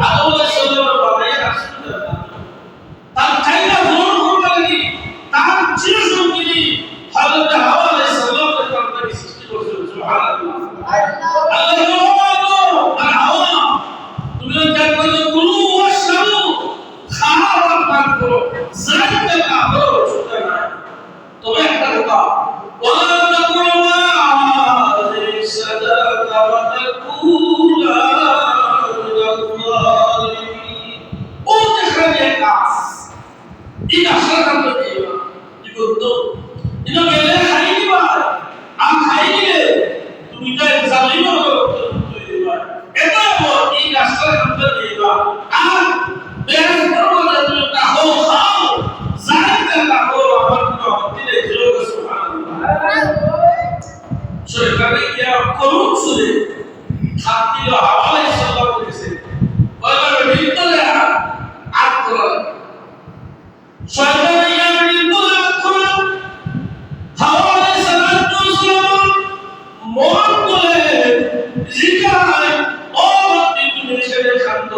আদম আলাইহিস সালামের বাবাই রাসূল তার চাইনা পূরণ করতে লাগি তার চিরসঙ্গিনী হযরত হাওয়া আলাইহিস সালামের কর্তব্য সৃষ্টি করেছিল সুবহানাল্লাহ। আল্লাহ আর হাওয়া তুমি জান্নাতে কুলু ওয়াশরাবু খাওয়া পান করো জান্নাতে আলো ছুটে না। তবে একটা কথা ওয়ালা তাকুরমা হাযিহি শাজারাতা ওয়া তাকুলা মিনাল যালিমিন। ও যেখানে গাছ এই গাছের নাম কি কি করতো এটা গেলে খাই দিবা আর খাই দিলে তুমি তাই জালিম করবা। এটা এই গাছের নাম দিবা আর বেশ করবো না তুমি তাও খাও জানতে লাগো আমার কোনো আপত্তি নেই। সুবহানাল্লাহ। সরকারে কি করুন শুনে খাতিল হাওয়া আলাইহিস সালাম করেছে ওইভাবে ভিতরে আট করা শয়তান ইয়ার ভিতরে আট করা হাওয়া আলাইহিস সালাম মন করে জিকায় ও ভক্তি তুমি ছেড়ে শান্ত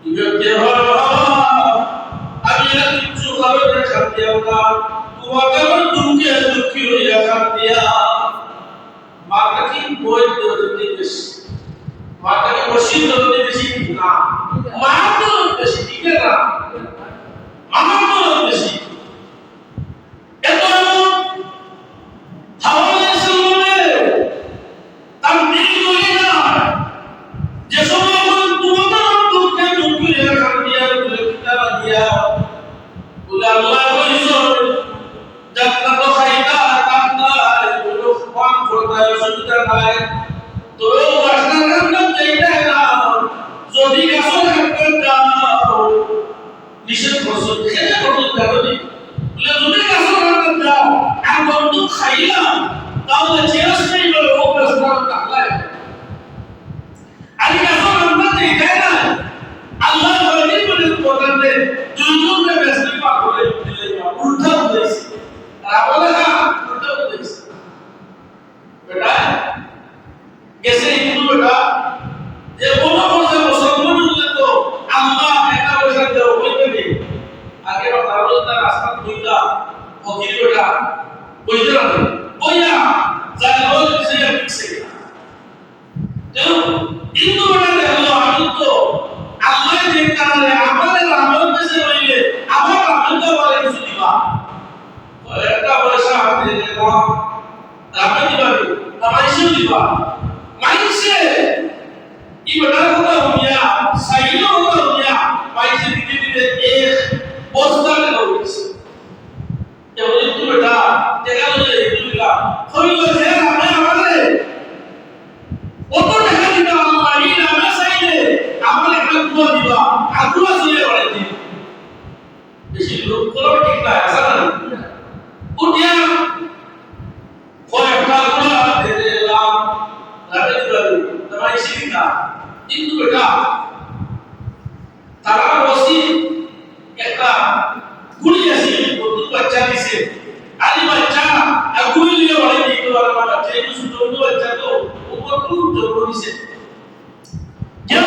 তুমি হয় আমি আর কিছু হবে না শান্তি আল্লাহ তোমাকে আমার দুঃখী হইয়া শান্তিয়া মাতা কি বই দৌড়তে বেশি মাতা কি বসি দৌড়তে বেশি না মা তো বেশি ঠিক না আমার তো বেশি এত হাওয়া আলাইহিস সালাম তার দিল হয়ে যায় যে সময় তোমাকে দুঃখে দুঃখী হইয়া শান্তিয়া বলে কিতাব দিয়া বলে আল্লাহ কইছো জান্নাত খাইতা কান্দা এগুলো ফান করতে অসুবিধা নাই তো গাছটার নাম যেটা না যদি গাছের নাম যাও নিষেধ করছো খেলে করতে যাবে বলে যদি গাছের নাম যাও আর বন্ধু খাইলাম তাহলে চেয়াস নেই বলে ও গাছটার টাকলাই আর গাছের নাম যেটা না আল্লাহ বলে বলে বলতে দুজনে বেশি পাক করে দিলে উল্টা হয়েছে তাহলে না উল্টা হয়েছে বেটা कैसे हिंदू बेटा ये बोलो बोले मुसलमान बोले तो अल्लाह ऐसा वैसा दे कोई नहीं आगे बता रहा था रास्ता दुईटा वकील बेटा कोई जरा नहीं बोया जानो से या फिक्स है तो हिंदू बेटा दे अल्लाह हम तो अल्लाह देखता है हमारे रामन में से रहिए हमारा रामन का वाले से दिवा तो ऐसा वैसा दे देगा रामन दिवाली हमारी से दिवा माइसे इबड़ा होता हुआ साइलो होता हुआ माइसे धीरे-धीरे एक बस्ता में लोगे ये बोले तू बेटा देखा मुझे तू बेटा कोई तो है हमारे वो तो देखा दिया हमारी नाम साइले हमारे काम को दिवा आकुला सुने वाले थे इसी लोग को ठीक ना ऐसा नहीं उठिया कोई अपना आकुला दे देगा রাতে দিবালি তোমার শিক্ষা কিন্তু বেটা তারা বসি একটা গুলি আছে বন্ধু বাচ্চা দিছে আদি বাচ্চা আর গুলি নিয়ে বলে দিতে পারে না বাচ্চা এই ছোট ছোট বাচ্চা তো উপর খুব জোর দিছে কেউ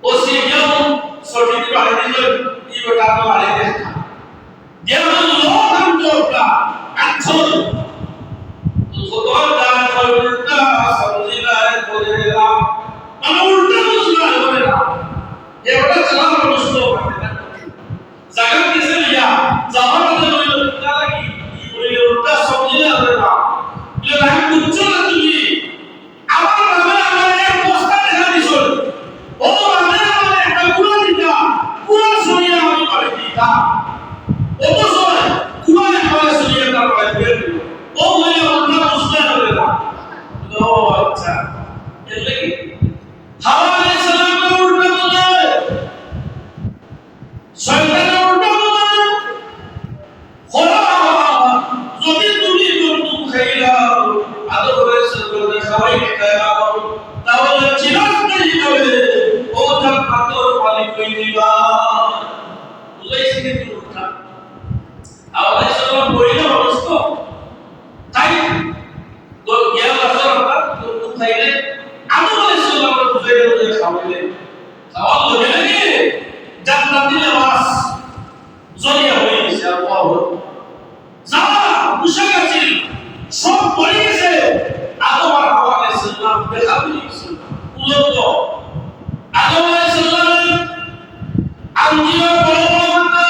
ওসি কেউ সঠিক বাড়ি দিল এই বেটা তো বাড়ি দেখা দেও লোক हम जोड़ता अच्छा खुदा दा उल्टा समझिला बोलेला মানে উল্টা বুঝলা बोलेला ये बड़ा चला मुझको জায়গা কিসে লিয়া যাওয়ার মধ্যে হইল কিনা লাগি কি বলে উল্টা সমঝিলা बोलेला ये লাইন বুঝছো না তুমি আমার নামে আমার এক পোস্টা দেখা দিছ ও নামে আমার একটা গুণা দিতা গুণা শুনিয়া আমি পারে দিতা ও তো সময় গুণা করে শুনিয়া তার পারে দিয়ে ও বলে উল্টা বুঝলা बोलेला ও আচ্ছা এর লাগি হাওয়া আলাইহিস সালাম উল্টা বলে শয়তান উল্টা বলে খোলা যদি তুমি বন্ধু খাইলাও আদর হয়েছে বলে খাওয়াই খাইলাও তাহলে চিরস্থায়ী হবে ও জান্নাতের মালিক হইবা বুঝাইছি কি উল্টা হাওয়া আলাইহিস সালাম বইলা অবস্থা তাই তো জ্ঞান আসল কথা বন্ধু খাইলে আদর হয়েছে বলে বুঝাইলে খাওয়াইলে খাওয়ার লগে লগে জান্নাতি লেবাস জড়িয়ে হয়ে গেছে। আল্লাহু যা মুশাক আছে সব পড়ে গেছে। আদম আর হাওয়া আলাইহিস সালাম দেখা পেয়ে গেছে। উলঙ্গ আদম আলাইহিস সালাম আঙ্গিয়া বড় বড় না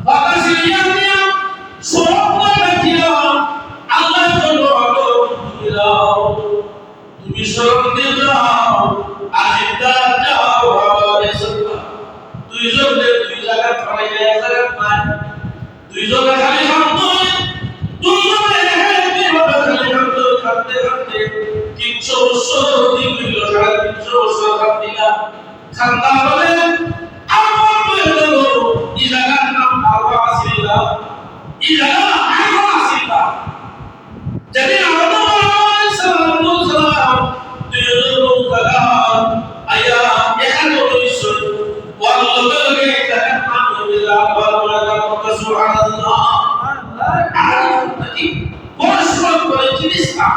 বাতাসে নিয়ে সব করে দিয়া আল্লাহ বলল তুমি যাও, তুমি শরণ দিয়ে যাও, আজিদা যাও হাওয়া আলাইহিস সালাম দুইজনে দুই জায়গা ছড়াই এক জায়গা নাই, দুইজনে খালি খাদ্য দুইজনে খালি খাদ্য খাদ্যে খাদ্যে 300 বছর দিন হইল, 350 বছর খাদ্যিলা খান্দা বলে আমার বলে গেল এই জায়গার নাম হাওয়া আসিলা, এই জায়গা হাওয়া আসিলা। যেদিন আদম আলাইহিস সালাম দুইজন জায়গা আয়া এখানে রইছে ওয়াল্লাহ লগে জায়গার নাম হইলা ওয়াল্লাহ সুবহানাল্লাহ। আর কি পরস্পর করে জিনিসটা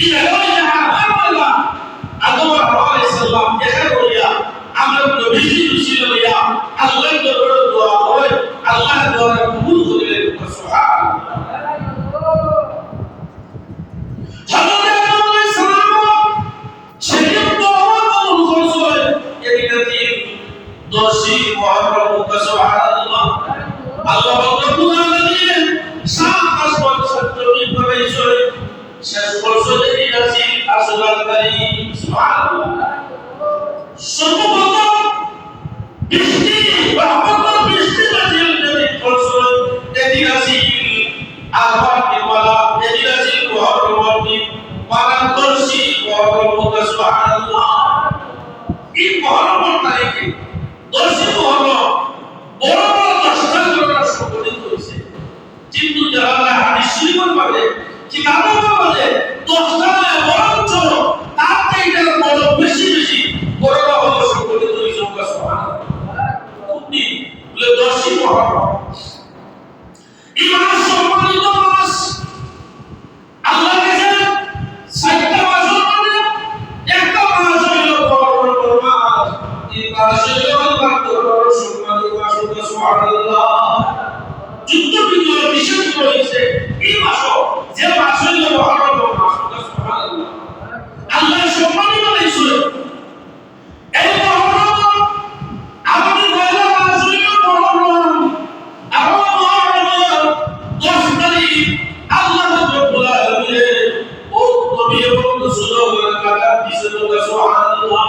এই জায়গায় আল্লাহ আদম আলাইহিস সালাম এখানে রইয়া আমরা নবীজি ছিল ইয়া আল্লাহর দরবারে দোয়া হয়, আল্লাহ দোয়া কবুল করিলেন। সুবহানাল্লাহ। হযরত আদম আলাইহিস সালাম সেদিন দোয়া কবুল করছে এদিকে 10 মুহররম। সুবহানাল্লাহ। আল্লাহ রাব্বুল আলামিন 7 আসমান সত্যি করেছে শেষ বছর এই রাসূল আসলাম কারীম। সুবহানাল্লাহ। সর্বপ্রথম বৃষ্টি রহমতের বৃষ্টি নাজিল নবী করছে এই রাসূল আল্লাহর নির্মলা এই রাসূল মুহররম পালন করছি মুহররম। সুবহানাল্লাহ। এই মুহররম তারিখে 10 মুহররম বড় বড় 10টা ঘটনা সংঘটিত হয়েছে, কিন্তু যারা হাদিস শরীফের মধ্যে কিতাবের মধ্যে 10টা বরঞ্চ তার থেকে বড় বেশি বেশি ঘটনা হলো সংঘটিত হয়েছে। সুবহানাল্লাহ। কোনটি বলে 10 মুহররম। এই মাস সম্মানিত মাস, আল্লাহ কাছে 7টা মাসের মধ্যে একটা মাস হলো মুহররম মাস। এই মাসে আল্লাহর সম্মানিত মাস। সুবহানাল্লাহ। যুদ্ধ বিগ্রহ বিশেষ রয়েছে এই মাস, যে মাস হইল মুহররম মাস। সুবহানাল্লাহ। আল্লাহ সম্মানিত হয়েছে এই মুহররম। আমাদের পয়লা মাস হইল মুহররম। আর মুহররম 10 তারিখ আল্লাহ রাব্বুল আলামিন ও নবী এবং রাসূলের কাছে দিয়েছেন। সুবহানাল্লাহ।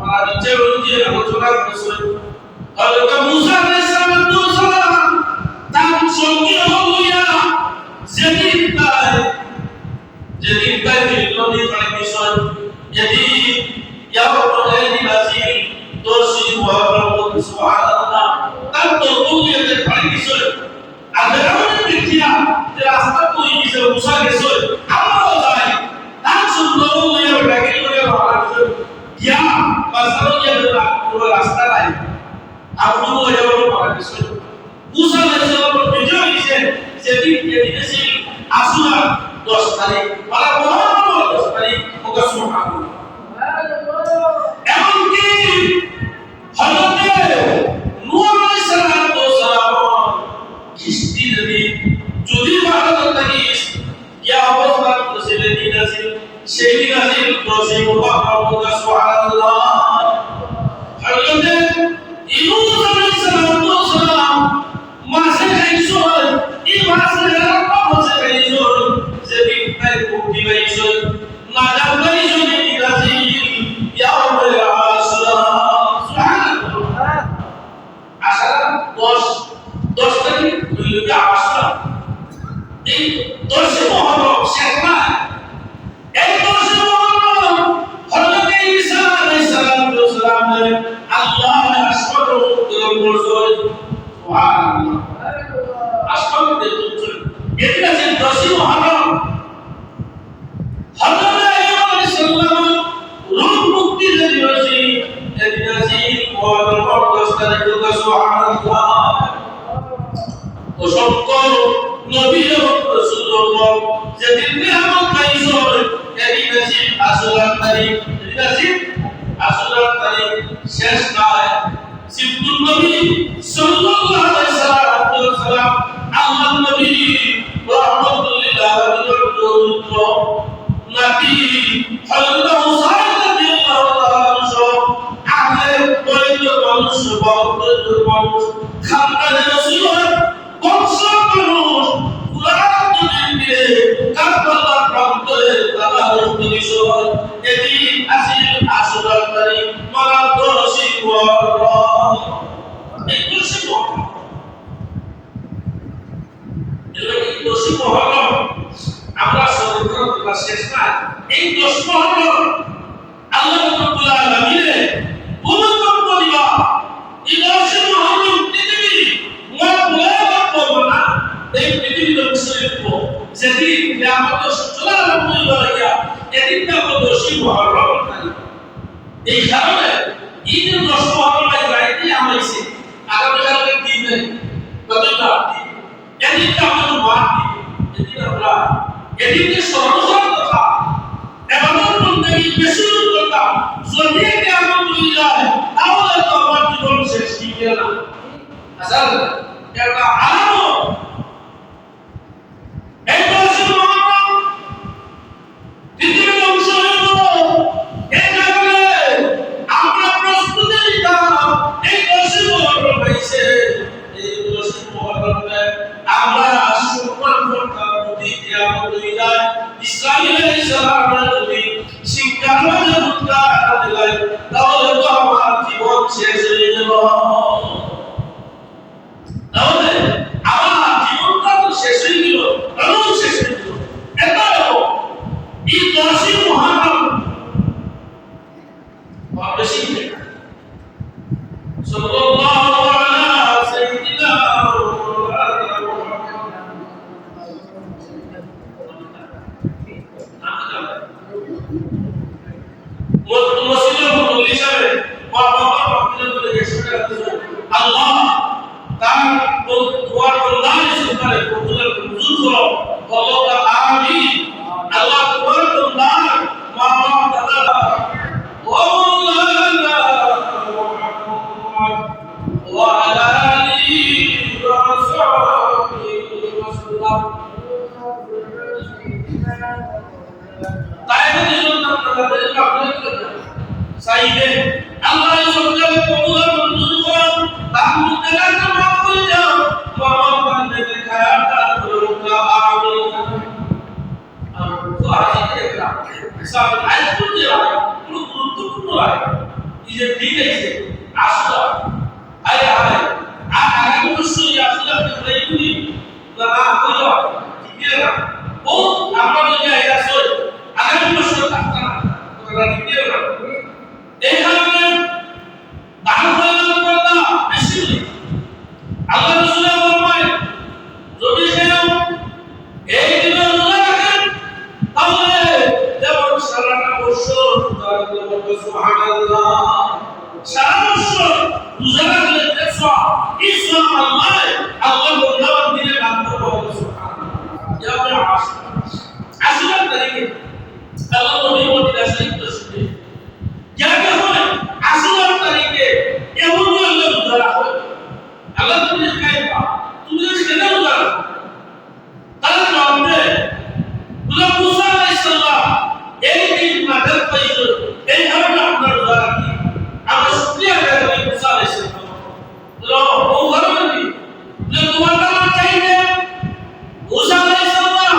আমরা নিচে রয়েছে আলোচনা করছে হযরত মুসা আলাইহিস সালাম তার সঙ্গে হইয়া যেদিন তাই নদী পানি বিষয় যেদিন ইয়াউমুল নাজিল 10 মুহররম। সুবহানাল্লাহ। তার তো নদীতে পানি বিষয় আগে আমাদের দেখিয়া যে রাস্তা কই গেছে মুসা গেছে আমরাও যাই তার সঙ্গে হইয়া ডাকি করে রওনা ইয়া বাজারও গিয়ে রাস্তা নাই আপনি হয়ে যাবেন পানি বিষয়। মুসা আলাইহিস সালাম বিজয় হইছে যেদিন এদিকে আসুরা 10 তারিখ বলা মুহররম 10 তারিখ। সুবহানাল্লাহ। এমনকি হযরত নূহ আলাইহিস সালাম কিস্তি যদি ভারত থেকে ইয়া অবস্থা করছিল দিন আছে সেই দিন আছে 10 মুহররম। সুবহানাল্লাহ। হযরত ইউনূস আলাইহিস সালাম মাসে খাইছো এই মাসে রাত মাসে খাইছো যেদিন তাই মুক্তি পাইছো নাজাত পাইছো এই রাসূল ইয়াউমুল আশুরা। সুবহানাল্লাহ। আশুরা 10 তারিখ হইল আশুরা। এই 10 মুহররম শেষ না, এই 10 মুহররম হযরত ঈসা আলাইহিস সালাম আল্লাহ আসমানে উত্তোলন করছে। সুবহানাল্লাহ। আসমানে উত্তোলন এটা আছে 10 মুহররম। হযরত আইয়ুব আলাইহিস সালাম রূহ মুক্তি দিয়েছে এদিন আছে মুহররম 10 তারিখ। সুবহানাল্লাহ। অসংখ্য নবী এবং রাসূলগণ যেদিন নিয়ামত পাইছো এদিন আছে আশুরা তারিখ। এদিন আছে আশুরার তারিখ শেষ নয় সিদ্দুল নবী সাল্লাল্লাহু আলাইহি সাল্লাম আল্লাহর নবী রাহমাতুল্লিল আলামিনের পবিত্র নাতি হযরত হুসাইন রাদিয়াল্লাহু তাআলা আহলে বাইতের মানুষ বংশের মানুষ খানদানে রাসূলুল্লাহ বংশের মানুষ কুরআন দিয়ে কারবালার প্রান্তরে তারা মুক্তি সবার এটি আসিল আশুরার তারিখ মারা 10 মুহররম এই 10 মুহররম এই 10 মুহররম আমরা সর্বপ্রথম শেষ না এই 10 মুহররম আল্লাহ রাব্বুল আলামিন ভূমিকম্প দিবা এই 10 মুহররম পৃথিবী মা এই পৃথিবীতে মুসলিম যেদিন কিয়ামতের সূচনা আরম্ভ হইয়া এদিনটা হলো 10 মুহররম এই কারণে ঈদের 10 মুহররম রাইতে আমাইছে আগামী কালকে দিন নেই কতটা এদিনটা আমাদের মাঠ এদিন আমরা এদিনকে সর্বসর্ব কথা এবাদত বন্দেগী বেশি করতাম যদি কিয়ামত হয়ে যায় তাহলে তো আমার জীবন শেষ হয়ে না আসল এটা আলামত এই 10 মুহররম পৃথিবীর অংশ হইল এই কারণে আমরা প্রস্তুতি নিতাম এই 10 মুহররম হইছে এই 10 মুহররমে আমরা সম্মান করতাম যদি কিয়ামত হয়ে যায় ইসরাঈল আলাইহিস সালামের যদি শিক্ষার মাঝে উদ্ধার দিলাই তাহলে তো আমার জীবন শেষ হয়ে গেল তাহলে আমার জীবনটা তো শেষ হয়ে গেল এমন শেষ হয়ে গেল এটাও এই 10 মুহররম বেশি সাল্লাল্লাহু আলা সাইয়্যিদিনা আল্লাহ তার দোয়ার বন্দার সুপারে কবুলের মঞ্জুর করো বলো আমিন আল্লাহ দোয়ার বন্দার মা বাবা দাদা ও মাওলানা মুহাম্মদ ওয়া আলা আলিহি ওয়া সাহবিহি ওয়াসাল্লাম তাইবে দিন আপনাদের আপনাদের সাইদে আল্লাহ সবচেয়ে কবুলের মঞ্জুর করো তাহলে তেলাকে মাফ করে দাও বাবা বান্দে খায়াটা করুকা আমিন তো আজকে দেখলাম সব আয়াত দিয়ে পুরো গুরুত্বপূর্ণ আছে এই যে দিন আছে আসলে আয় আয় আগে অবশ্যই আসলে আপনি এইগুলি না হইল ঠিক না ও আমরা যদি আইয়া সই আগামী বছর থাকতা না তোমরা ঠিক না এই কারণে দান করতে বেশি আল্লাহ রাসূল ফরমায় যদি কেউ এই দিনে রোজা রাখেন তাহলে যেমন সারাটা বছর সুবহানাল্লাহ সারা বছর রোজা রাখলে দেখো ইসলাম আল্লাহ বন্দাবান দিলে দান করবে সুবহানাল্লাহ যেমন আসলে তারিখে আল্লাহ নবী মদিনা শরীফ তশরীফ জায়গা হয় আসলে তারিখে এমন হলো রোজা রাখো আল্লাহ তুমি খাইবা তুমি সেটা রোজা রাখো তাহলে জবাবে মুসা মুসা আলাইহিস সালাম এই দিন মাদার পাইছো এই আমরা আপনার রোজা রাখি আমরা শুকরিয়া আদায় করি মুসা আলাইহিস সালাম বলো ও ঘরবন্দি যে তোমার নাম চাইবে মুসা আলাইহিস সালাম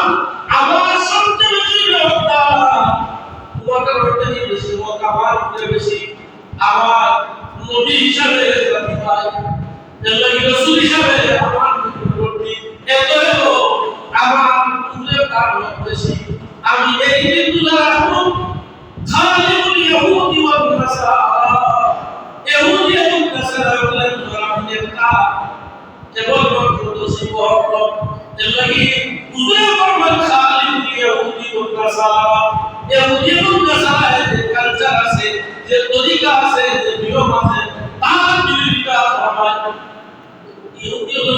আমার সবচেয়ে বেশি লোকটা তোমার রোজা নিয়ে বেশি ও কাবার বেশি আমার নবী হিসাবে রাখি ভাই আল্লাহ রাসূল হিসাবে আমার প্রতি এত আমার তুলে কার বেশি আমি এই দিনগুলো রাখবো খালিকুল ইহুদি ওয়াল নাসারা ইহুদি এবং নাসারা বলেন আমি একটা কেবল দোষী বহল এলাকি উদয় ফরমান খালিকুল ইহুদি ওয়াল নাসারা ইহুদি এবং নাসারা যে কালচার আছে যে তরিকা আছে যে নিয়ম আছে তার বিরোধিতা ফরমান ইহুদি হলো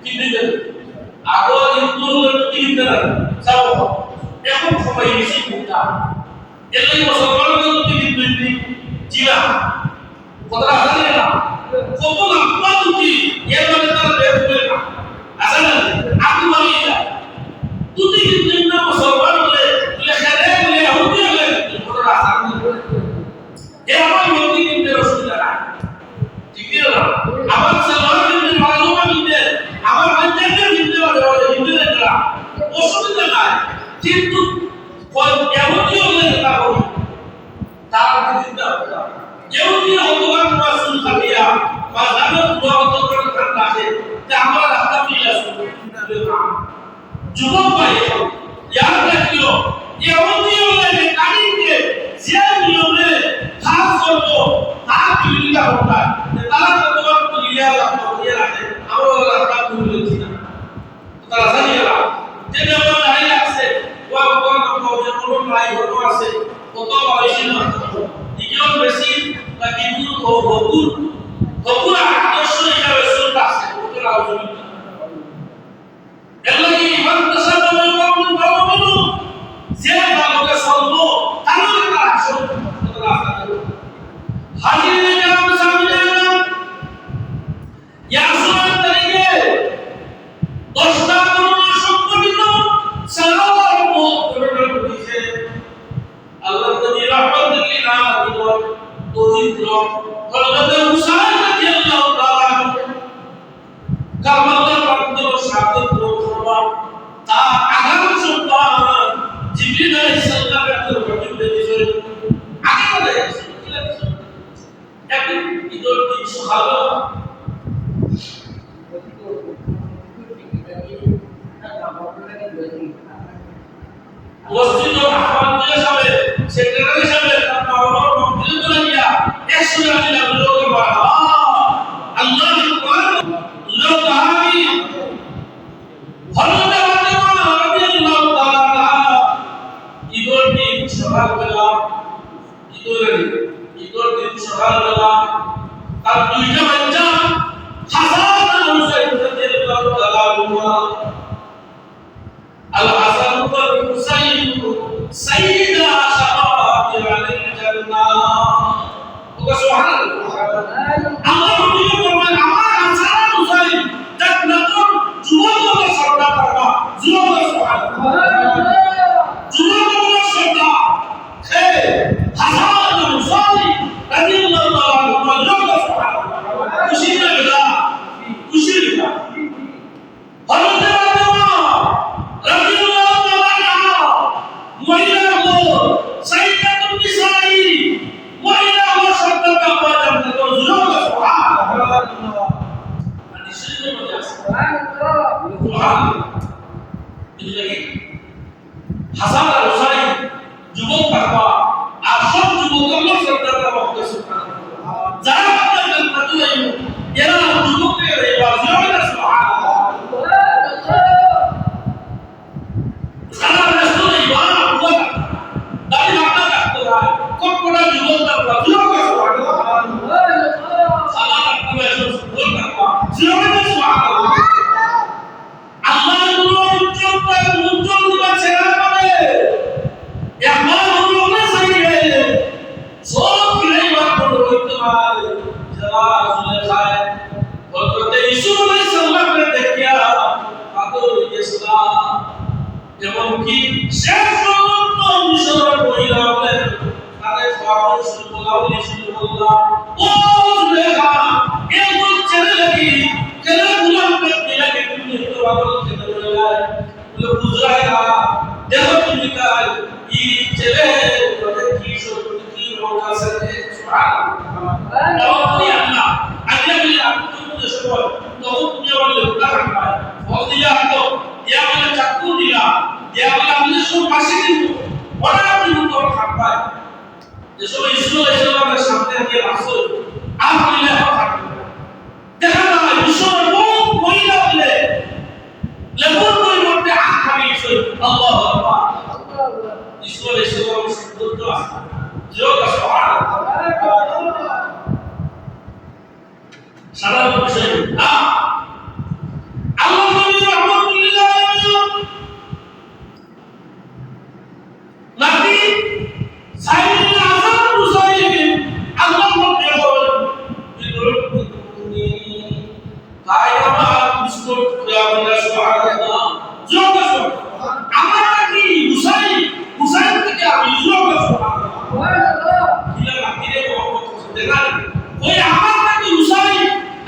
কিন্তু আগো হিন্দু হলো কিন্তু সব এখন সবাই বেশি ভুলতা এলাই মুসলমানদের কিন্তু জিনা কথা আছে না কত লম্বা দুটি এর মানে তার বের করে না আছে না আপনি বলি না দুটি কিন্তু না মুসলমান হলে লেখারে বলে হুদি হলে কথা আছে এ আমার নদী কিন্তু অসুবিধা না ঠিক না আমার সালাম কিন্তু মালুমা কিন্তু আমার বাচ্চাদের কিন্তু হিন্দু না অসুবিধা নাই কিন্তু এমনই হলে তা হবে তার চিন্তা হবে এমনই হতবান মাসুল খাবিয়া বা জানো দুয়াত করে থাকে যে আমরা রাস্তা ফিরে আসব যুবক ভাই याद रखियो এমনই হলে কারিকে যে নিয়মে খাস করবো তার বিলিয়া होता है তারা তোমার বিলিয়া লাগতো ইয়ে রাখে আমরা রাস্তা ভুলে যাচ্ছি না তারা জানিয়া যে যেমন দাঁড়িয়ে আছে ওয়া কোন কোন নাই হলো আছে কত বেশি না ইজন বেশি না কিন্তু হকুর আদর্শ হিসাবে সুন্নাত আছে ওটা আলোচনা এলাকি ইমান তাসাবাহ কওম কওম যে ভালোকে চলবো তাহলে তারা আসল হাজির কাম সামনে ইয়াসুর তরিকে 10টা করোনা সংগঠিত সালাওয়াত করোনা দিছে আল্লাহ নবী রাহমাতুল লিল আলামিন দরিদ্র হযরত হুসাইন রাদিয়াল্লাহু তাআলা কারবালার প্রান্তর শাহাদাত গ্রহণ তা আগাম সন্তান জিবরিল আলাইহিস সালামের তরফে দিয়েছে আগে বলে একদিন ঈদের দিন সকালে মসজিদ আহমদ সাহেব সেক্রেটারি সাহেব তার বাবার মসজিদ চলে গিয়া 100 টাকা লোক বাড়া আল্লাহ আকবার লোক আমি হযরত ফাতেমা রাদিয়াল্লাহু তাআলা ঈদের দিন সকালবেলা ঈদের দিন সকালবেলা তার দুইটা বাচ্চা হাসান আর হুসাইন রাদিয়াল্লাহু তাআলা الحسن والحسين سيدا شباب اهل الجنه سبحان الله الله يقول আমার হাসান হুসাইন জান্নাতুল যুবক সরদার করবা যুবক সুবহানাল্লাহ যুবক সরদার হে হাসান হুসাইন রাদিয়াল্লাহু তাআলা যুবক সুবহানাল্লাহ খুশি না খুশি না হযরত হাসান আর হুসাইন যুবক থাকবা আর সব যুবক আল্লাহ সরকার का वक्त সুবহানাল্লাহ যারা আপনার জান্নাতুল আইয়ু এরা যুবকের এবার জোরে সুবহানাল্লাহ সারা রাসূল ইমান হুয়া দাবি রাখা করতে হয় কোন যুবক থাকবা জোরে সুবহানাল্লাহ সারা রাখতে হয় সুবহান থাকবা জোরে সুবহানাল্লাহ আল্লাহ উজ্জ্বল ছেড়া করে একবার হলো সাইয়ে সব ফিরে বাদ করতে পারে যারা আসলে খায় হযরত ইসু আলাইহিস সালামের দেখিয়া পাগল হয়ে গেছিল যেমন কি শেষ পর্যন্ত মিশর মহিলা বলেন তারে পাগল সুবহানাল্লাহ ও লেখা এমন ছেড়ে লাগি কেন গুলাম করতে লাগে তুমি তো পাগল খেতে বলে বলে বুঝায় না দেখো তুমি কাল এই ছেলে বলে কি সত্যি কি রোগ আছে সুবহানাল্লাহ আল্লাহ আল্লাহ বলে আপনি তো সময় তখন তুমি বলে উদাহরণ পায় ফল দিলা তো ইয়া বলে চাকু দিলা ইয়া বলে আপনি সব পাশে দিব ওরা আপনি তো খাপায় যে সব ইসলাম ইসলামের সামনে দিয়ে রাসূল আপনি লেখা থাকবে দেখা না বিশ্বর বহু মহিলা বলে লেবুর পরিবর্তে আখ খাইছে আল্লাহু আকবার ইসলাম ইসলামের সৌন্দর্য আছে যোগ সুবহানাল্লাহ সারা বিষয় আল্লাহ নবী রাহমাতুল্লাহ নাকি সাইয়েদনা হাসান হুসাইন ওই আমার নাকি উসাই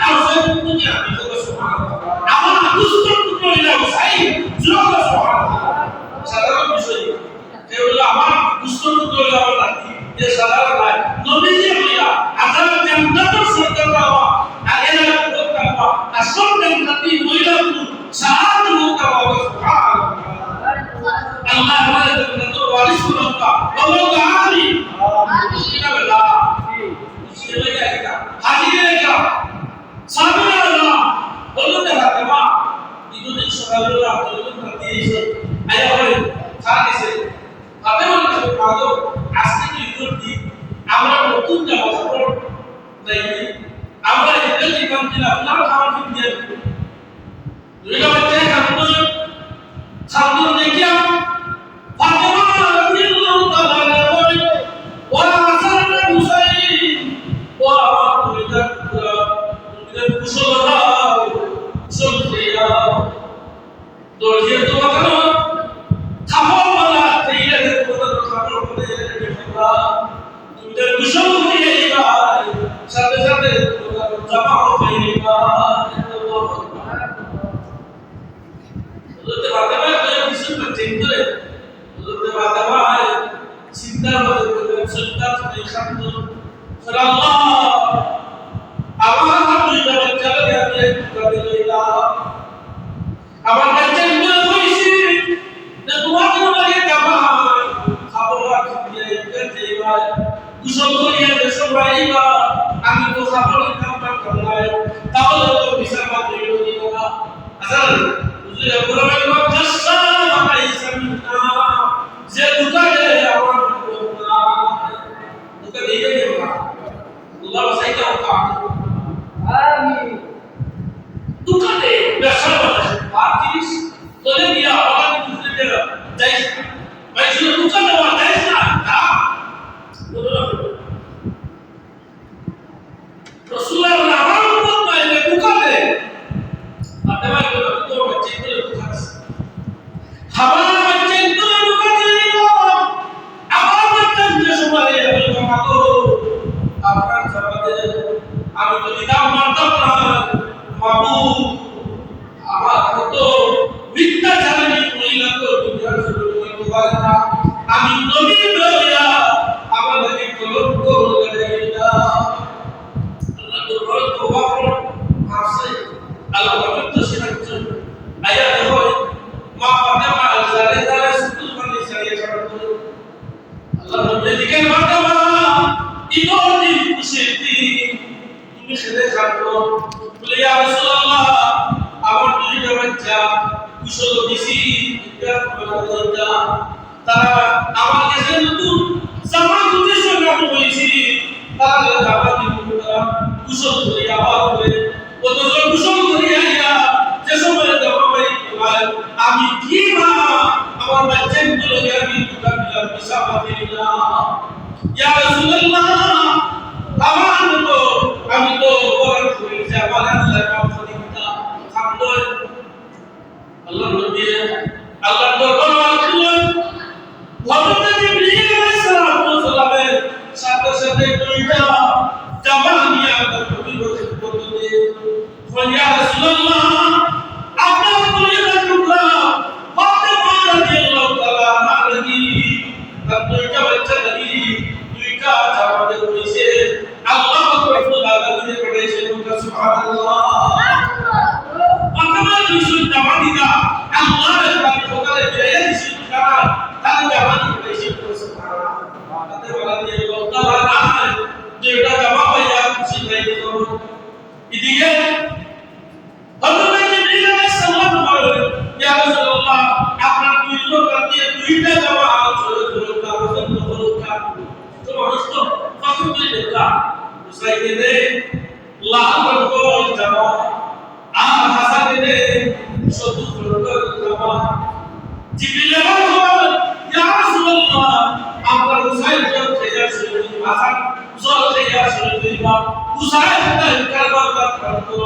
আর ওই তুমি আমি তো সুবহানাল্লাহ আমার দুষ্টর টুকরো ইলা উসাই জোর সুবহানাল্লাহ সাধারণ বিষয় যে হলো আমার দুষ্টর টুকরো ইলা আমার নাকি যে সাধারণ নয় নবীজি হইয়া আজাদ জান্নাতের সরকার বাবা আর এরা লোক বাবা আর সব জান্নাতি মহিলা পুরুষ সাত লোক বাবা সুবহানাল্লাহ আল্লাহ আমাদের জান্নাতের ওয়ারিস বাবা বলো আমিন আমিন বিসমিল্লাহ হাজিরা সাবিরা আল্লাহ বলো দেখা দেবা ইদুদিন সকালবেলা আব্দুল দিয়েছে আয়া হয় খাইছে তাতে বলে কাদো আজকে কি ইদুর দিন আমরা নতুন জামা কাপড় নাই আমরা ঈদের জীবন দিলা আপনারা খাওয়া ঠিক দিয়ে দুইটা বাচ্চা খাদ্য দেখিয়া ফাতেমা রাদিয়াল্লাহু তাআলা বলে ওয়া আসারনা হুসাইন ওয়া তুমিদের কুশলতা কুশলতা দর্জির তো বাগানো খাবার वाला তেইলে কোন খাবার বলে দেখবা তুমিদের কুশল হয়ে যাইবা সাথে সাথে জমা হয়ে যাইবা হযরত ফাতেমা কিছু চিন্তা হযরত ফাতেমা চিন্তা করে সুলতান খান আল্লাহ আমার দুই বাচ্চা লাগে করে লইলা আমার বাচ্চা গুলো কইছি যে তোমাকে লাগে কামা খাবার খাইয়ে গেছে ভাই কুশল করিয়া সবাইবা আমি তো খাবার খাবার করলাই তাহলে তো বিশাল হইল না আসল বুঝলে পুরোটা কষ্ট ভাই সামিনা যে দুটাকে আমার দুটা দিয়ে দেব আল্লাহ সাইতা ওটা আমিন দুটাতে ব্যবসা করে আর জিনিস তোলে দিয়া আবার বুঝতে যাই ভাই শুধু দুটা দেওয়া যায় না রাসূলুল্লাহ আমার উপর পাইলে দুটাতে ফাতেমা বলে তো বাচ্চা গুলো দুটাছে আমার বাচ্চা গুলো দুটাছে আমার বাচ্চা যে সময় আমি কমাতো আপনার জবাবে আমি তো দিতাম মানতাম না বাবু আমার তো মিথ্যা জানি মহিলা তো দুনিয়ার শুরু করে না আমি নবী হইয়া আমাদেরকে কলঙ্ক লাগাই না আল্লাহ তো বড় তওবা করো আসে আল্লাহ পবিত্র সিরাজ আয়াত হয় মা ফাতেমা আল-জালিদা সুতুল বানি সারিয়া করতো আল্লাহ নবী দিকে ফাতেমা ঈদের দিন খুশির দিন তুমি খেলে থাকো বলে ইয়া রাসূলুল্লাহ আমার দুইটা বাচ্চা কুশল দিছি তারা আমার কাছে নতুন জামা দুটি সংগ্রহ করেছি তারা জামা দিব কুশল করে আবার করে অথচ কুশল করে আইয়া যে সময় জামা পাই আমি কি মা আমার বাচ্চাগুলোকে আমি দুটা দিলাম পিসাবা দিলাম ইয়া রাসূলুল্লাহ আমি তো বড় করেছি আমার আল্লাহ কাছে দিতা খামদই আল্লাহ নবী আল্লাহ দরবার আসলেন হযরত জিবরিল আলাইহিস সালামের সাথে সাথে দুইটা জামা নিয়ে আল্লাহ নবীর খেদমতে দিয়ে ইয়া রাসূলুল্লাহ আপনার দুইটা টুকরা ফাতেমা রাদিয়াল্লাহু তাআলা আনহা দুইটা বাচ্চা নবী দুইটা জামা দিয়েছে আল্লাহ রাব্বুল আলামিন পড়েছে সুবহানাল্লাহ ফাতেমা দুইটা জামা দিদা আল্লাহ রাব্বুল ফোকালে বেয়ে দিছে তার জামা দিয়েছে সুবহানাল্লাহ তাতে বলা দিয়ে আল্লাহ তাআলা দুইটা জামা পাইয়া খুশি হয়ে গেল এদিকে হযরত জিবরিল আলাইহিস সালাম বলেন ইয়া রাসূলুল্লাহ আপনার দুই লোক দিয়ে দুইটা জামা আলোচনা করুন আলোচনা করুন তো মানুষ তো পছন্দ করে উসাইদে দে লাল রঙের জামা আর হাসানে দে সবুজ রঙের জামা জিবরিল বলেন ইয়া রাসূলুল্লাহ আপনার উসাইদ খেয়া শুরু হাসান জল খেয়া শুরু দিবা উসাইদ কারবার করতো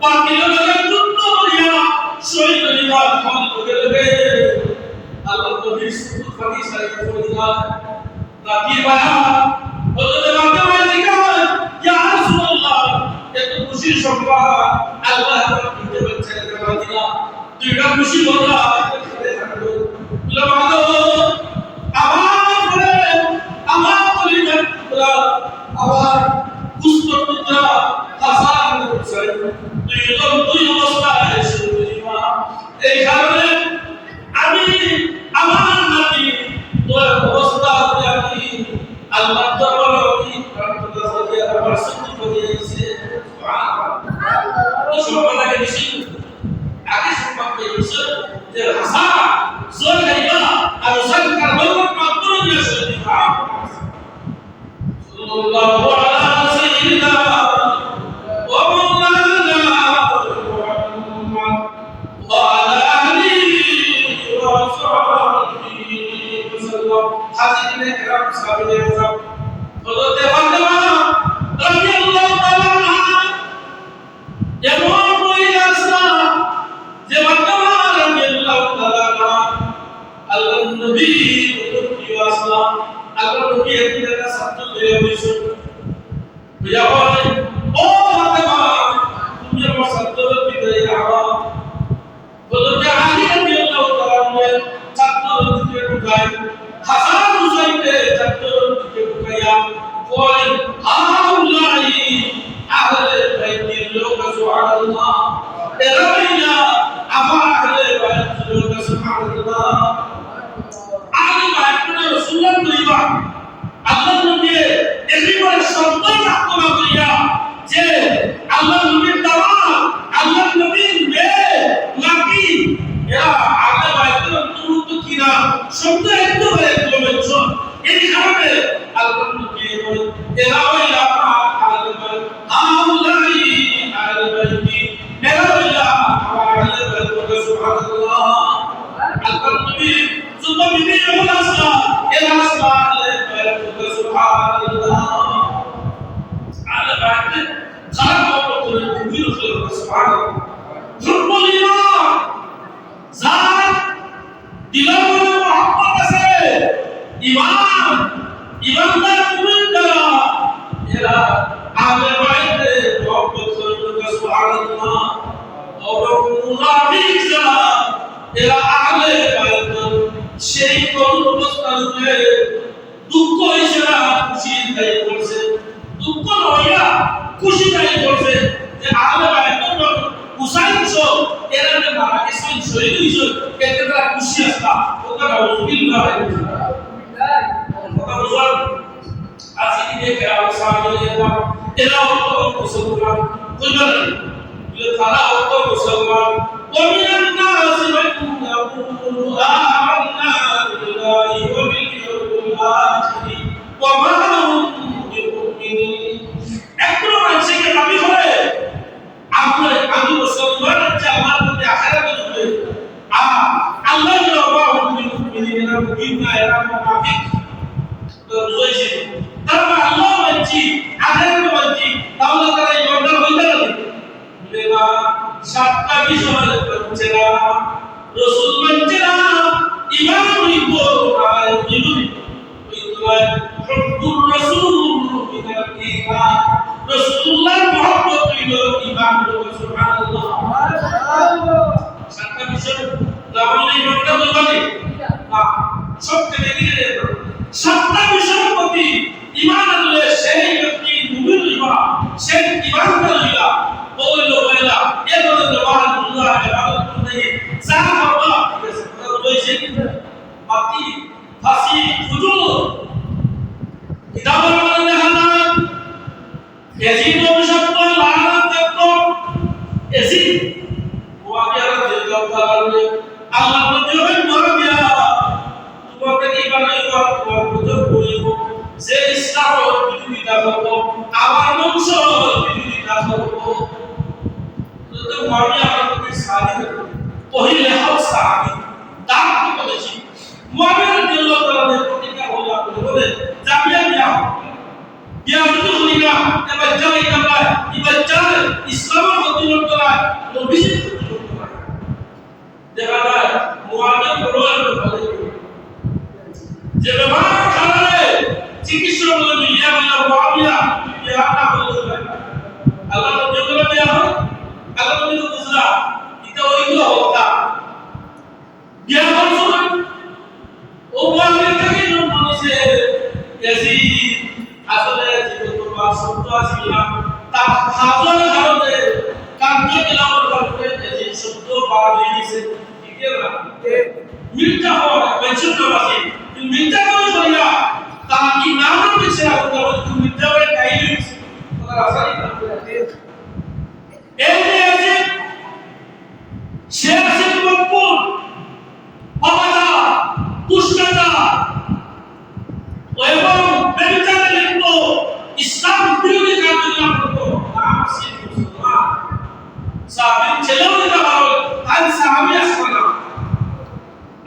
বাকি লোকের যুদ্ধ করিয়া শহীদ হইবা ফল করে আল্লাহ নবী সুবহানাহু ফানি সাইয়্যিদ করিয়া রাতি বায়া হযরত ফাতেমা জিজ্ঞাসা ইয়া রাসূলুল্লাহ খুশির সংবাদ আল্লাহ দিতে বলছে দিলা দুইটা খুশি বলা আমার কলিজার টুকরা আমার কুস্তর টুকরা হাসান হুসাইন দুই অবস্থায় এই কারণে আমি আমার নাতি অবস্থাতে আমি আল্লাহ দরবারে আমি প্রার্থনা করি আমার সঙ্গে করিয়েছে সুবহানাল্লাহ সম্মানকে বেশি আগে সম্মানকে বেশি যে হাসান জোর গাইবা আর হুসাইন কারবালার মাত্র দিয়েছে সাল্লাল্লাহু আলা সাইয়্যিদিনা ওয়া মাওলানা মুহাম্মদ ওয়া আলা আলিহি ওয়া সাহবিহি ওয়াসাল্লাম হাজিরিনে کرام সাহাবীয়ে আযম হযরত ফাতেমা রাদিয়াল্লাহু তাআলা আনহা এমন মহিলা ছিলেন যে ফাতেমা রাদিয়াল্লাহু তাআলা আনহা আল্লাহর নবী ওয়াসাল্লাম আল্লাহর নবী একদিন একটা ছাত্র তৈরি হয়েছে বুঝা বলে ও ফাতেমা তুমি আমার ছাত্রের ভিতরে আও হযরত আলী রাদিয়াল্লাহু তাআলা আনহু ছাত্রের ভিতরে ঢুকায় হাসান হুসাইনকে ছাত্রের ভিতরে ঢুকাইয়া বলেন আল্লাহি আহলে বাইতের লোক সুবহানাল্লাহ এরা হইলা আমার আহলে বাইতের লোক সুবহানাল্লাহ আলী বাইতুল রাসূলুল্লাহ কইবা আল্লাহ নবী একেবারে সন্তান আত্মা কইয়া যে আল্লাহ নবীর দাওয়াত আল্লাহ নবীর মেয়ে নাকি এরা আহলে বাইতের অন্তর্ভুক্ত কিনা শব্দ একেবারে বলেছ এই কারণে আল্লাহ নবী বলেন এরা হইলা আহলে বাইত আল্লাহি আহলে বাইতি এরা হইলা আহলে বাইত সুবহানাল্লাহ আল্লাহ নবী যত বিবি হল আসলা এরা আসলা আহলে বাইত সুবহানাল্লাহ আহলে বাইত খারাপ করে বিবি হল সুবহানাল্লাহ হুব্বুল ঈমান জাত দিলের মধ্যে মহব্বত আছে ঈমান ঈমানদার মুমিন যারা এরা আহলে বাইতে মহব্বত করে সুবহানাল্লাহ এবং মুনাফিক যারা এরা আহলে বাইত সেই কোন অবস্থাতে দুঃখ হইছে না খুশি তাই বলছে দুঃখ নয়া খুশি তাই বলছে যে আহলে বাইত হুসাইন সব এরা যে মারা গেছে শহীদ হইছে এতে তারা খুশি আসতা ওটা বিল্লাহ কথা বুঝার আজকে দেখে আমরা সামনে এরা মুসলমান কইবেন যে তারা মুসলমান ومن الناس من يقول آمنا بالله وباليوم الآخر وما هم بمؤمنين একটু মানুষকে দাবি করে আমি মুসলমান যে আমার প্রতি আখিরাত আছে আল্লাহ রাব্বুল মুমিনিন মুমিনা এরা মুনাফিক তো বুঝাইছে তারা আল্লাহ মানছি আখিরাত মানছি তাহলে তারা ইমানদার হইতে পারে না সাতটা বিষয় মানছে না রাসূল মানছে না ঈমান হইব আর ইলুম হইতো হুব্বুর রাসূল মিনাল ঈমান রাসূলুল্লাহর মহব্বত হইল ঈমান সুবহানাল্লাহ সাতটা বিষয় তাহলে ইমানটা বলবে না সব থেকে দিয়ে সাতটা বিষয়ের প্রতি ঈমান আনলে সেই ব্যক্তি মুমিন হইবা সেই ঈমানদার হইলা বলল বলা এবারে সুবহানাল্লাহ ইবাদত করে যা বাবা বলেছে মাটি ফাসি ফুজুল কিতাবের মধ্যে হানাত এজিদ শব্দ লানত এজিদ ওয়াকিয়া রাদিয়াল্লাহু তাআলা আল্লাহ নবী হয় মরবিয়া তোমাকে কি বানাইবা তোমার বুঝ করিব যে ইসলামের বিরোধিতা করব আমার বংশ বিরোধিতা করব তো মরবিয়া আমাকে সাহায্য করবে পহিলে হক সাহাবী তার কি বলেছি মরবিয়া রাদিয়াল্লাহু তাআলা প্রতিজ্ঞা হলো বলে জামিয়া বিয়া যদি হলি না এবার যাই আমরা এবার চাল ইসলামের প্রতিরোধ করা নবীর প্রতিরোধ করা দেখা যায় মুআবিয়া পরোয়ার বলে যে ব্যবহার খারাপ চিকিৎসা বলে ইয়া মুআবিয়া ইয়া না বলে হাজার কারণে কান্না গেলাম কারণে এই শব্দ বার হয়ে গেছে ঠিক না মির্জা হওয়া বেঁচে বাসি মির্জা করে বলিয়া তা ইমামের পিছে আগুন মির্জা হয়ে গাইলে কথা আসাই না এই যে আছে সে আছে মকবুল বাবাদা দুষ্কৃতা এবং বেবিচারে লিপ্ত ইসলাম বিরোধী কার্যকলাপ করতো নাম আছে মুসলমান সাহাবীর ছেলেও এটা ভালো তাই সাহাবী আসবে না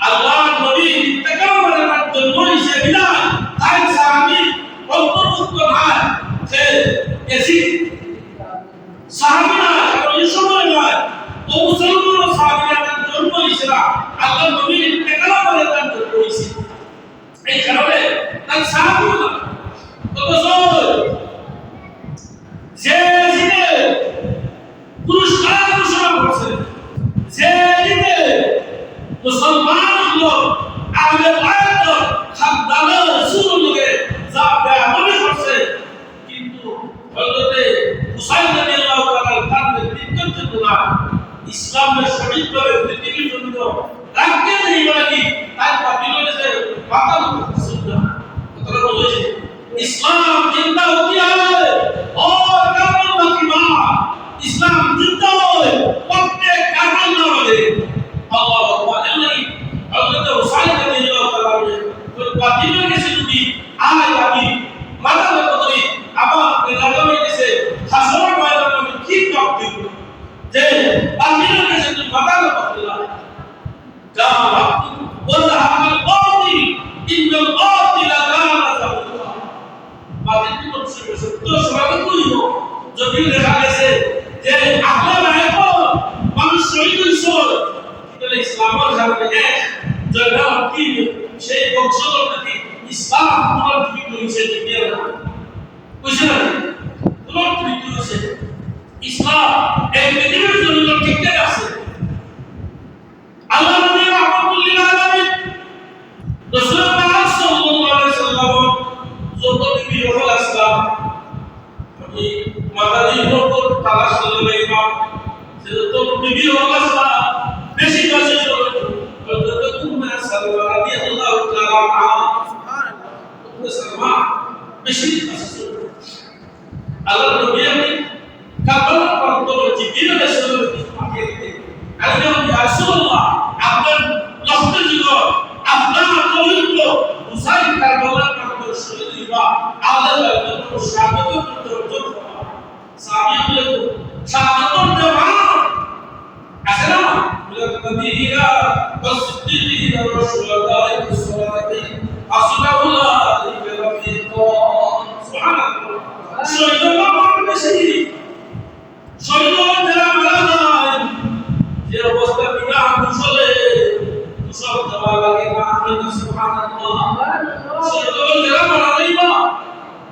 আল্লাহ নবী ইত্তেকামের জন্য এসে বিদায় তাই সাহাবী অন্তর্ভুক্ত নয় যে এসি সাহাবী না কারণ এই সময় নয় ও মুসলমান সাহাবীদের জন্ম ইসলাম আল্লাহ নবী ইত্তেকামের জন্য করেছে এই কারণে তাই সাহাবী না অথচ যে জিনে পুরস্কার ঘোষণা করছে যে জিনে মুসলমান লোক আহলে বায়াত খাদ্দানা রাসূলুল্লাহকে যা বেয়াদবি করছে কিন্তু হযরতে হুসাইন রাদিয়াল্লাহু তাআলা তাদের বিদ্যুৎ না ইসলামের সঠিকভাবে পৃথিবীর জন্য রাখতে নেই মানে তাই বাতিল হয়েছে বাতিল সুন্নাহ কথা বলেছে ইসলাম জিন্দা হতে হবে और কামল বাকিমা ইসলাম জিন্দা হয় প্রত্যেক কামল নামে আল্লাহু আকবার হযরত হুসাইন রাদিয়াল্লাহু তাআলা তো বাতিলের কাছে যদি আয় আমি মাথা নত করি আবার লাগামে গেছে হাসর ময়দানে আমি কি জবাব দিব যে বাতিলের কাছে যদি মাথা নত করি যা বললা হাকাল বাতিল ইন্নাল বাতিলা কানা যাহুকা বাতিল কি করছে সত্য সমাজ কইব যদি দেখা গেছে যে আপনার আইব মানুষ শহীদ হইছে তাহলে ইসলামের সামনে এক যারা কি সেই বংশধর নাকি ইসলাম পুনরুজ্জীবিত হয়েছে ঠিক না বুঝছেন না পুনরুজ্জীবিত হয়েছে ইসলাম এই পৃথিবীর জন্য ঠিক আছে আল্লাহ নবী রাহমাতুল লিল আলামিন রাসূলুল্লাহ সাল্লাল্লাহু আলাইহি ওয়াসাল্লাম যত বিবি হল ইসলাম আমি মাদানী উপর তালাশ করলে ইমাম যে যত বিবি হল ইসলাম বেশি কাছে হযরত উম্মে সালমা রাদিয়াল্লাহু তাআলা আনহা উম্মে সালমা বেশি কাছে আল্লাহ নবী আমি কাবার পর্যন্ত জিবরিল আলাইহিস সালামকে পাঠিয়ে দিতেন আল্লাহ রাসূলুল্লাহ আপনার লক্ষ্য ছিল আপনার পবিত্র হুসাইন কারবালার প্রান্তর শহীদ হইবা আল্লাহর জন্য স্বাগত করতে সাহাবীদের স্বাগতর জবাব আছে না নবীরা والصديقين والشهداء والصالحين حسن أولئك رفيقا سبحان الله شهد الله বেশি শহীদ যারা মারা যায় যে অবস্থা বিনা মুসলে মুসল দেওয়া লাগে না আমি সুবহানাল্লাহ শহীদ যারা মারা যায় না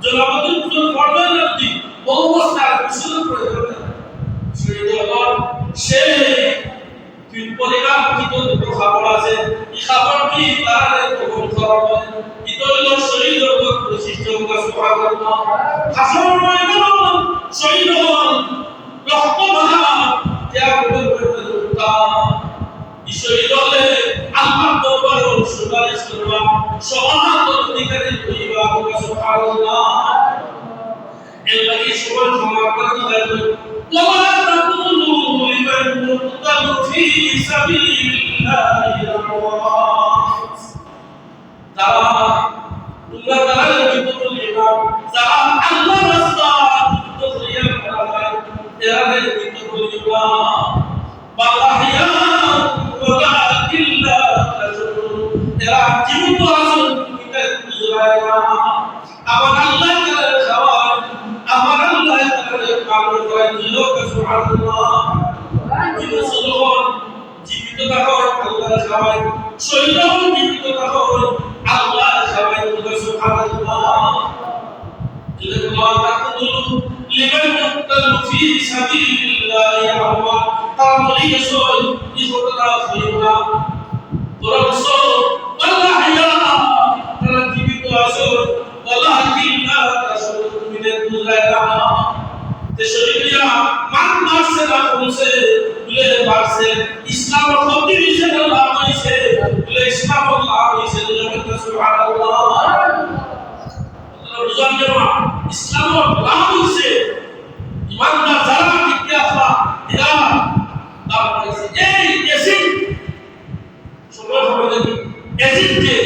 জলাবতুল মুসল ফরমান নদী বহু অবস্থা মুসল করে যাবে শহীদ হওয়ার সেই পরিবার কিতো খবর আছে এই খবরটি তারে কবুল করবে কিতো হলো শহীদ হওয়ার বৈশিষ্ট্য সুবহানাল্লাহ হাসর ময়দান শহীদ হওয়ার রক্ত বাহা ত্যাগ করতে দুটা শহীদ হলে আল্লাহর দরবারে সুপারিশ করবা সমাহাত অধিকারী হইবা সুবহানাল্লাহ এর লাগি সবার ক্ষমা করে দেন ولا تقولوا لمن يقتل في سبيل الله أموات যারা তোমরা তারা কিন্তু বলিবা যারা আল্লাহর রাস্তায় যুদ্ধ করিয়া মারা যায় এরা কিন্তু বলিবা বাল্লাহিয়া ওয়ালাকিন লা তাশুরুন এরা জীবিত আছেন কিন্তু বুঝায় না আমার আল্লাহ তাআলা খাওয়ার আমার আল্লাহ তাআলা কামল করে দিল সুবহানাল্লাহ কিন্তু সুবহান জীবিত থাকো আল্লাহ খাওয়ায় শহীদ হও জীবিত থাকো আল্লাহ খাওয়ায় সুবহানাল্লাহ লিল্লাহ তাকুলু লিমান ইয়াকতালু ফি সাবিলিল্লাহি আমওয়াত তামলিক সই ইহতরা ফিরা তোরা বসো আল্লাহ ইয়া তারা জীবিত আছো ওয়ালাকিন লা তাশুরুন মিনাল মুজাহিদিন দেশলীয়া মান মারছে না বলছে বলে মারছে ইসলাম ক্ষতি হইছে না লাভ হইছে বলে ইসলাম লাভ হইছে সুবহানাল্লাহ বুঝান জামা ইসলাম লাভ হইছে ইমানদার যারা টিকে আসা এরা লাভ হইছে এই এসিড সবাই বলে এসিড যে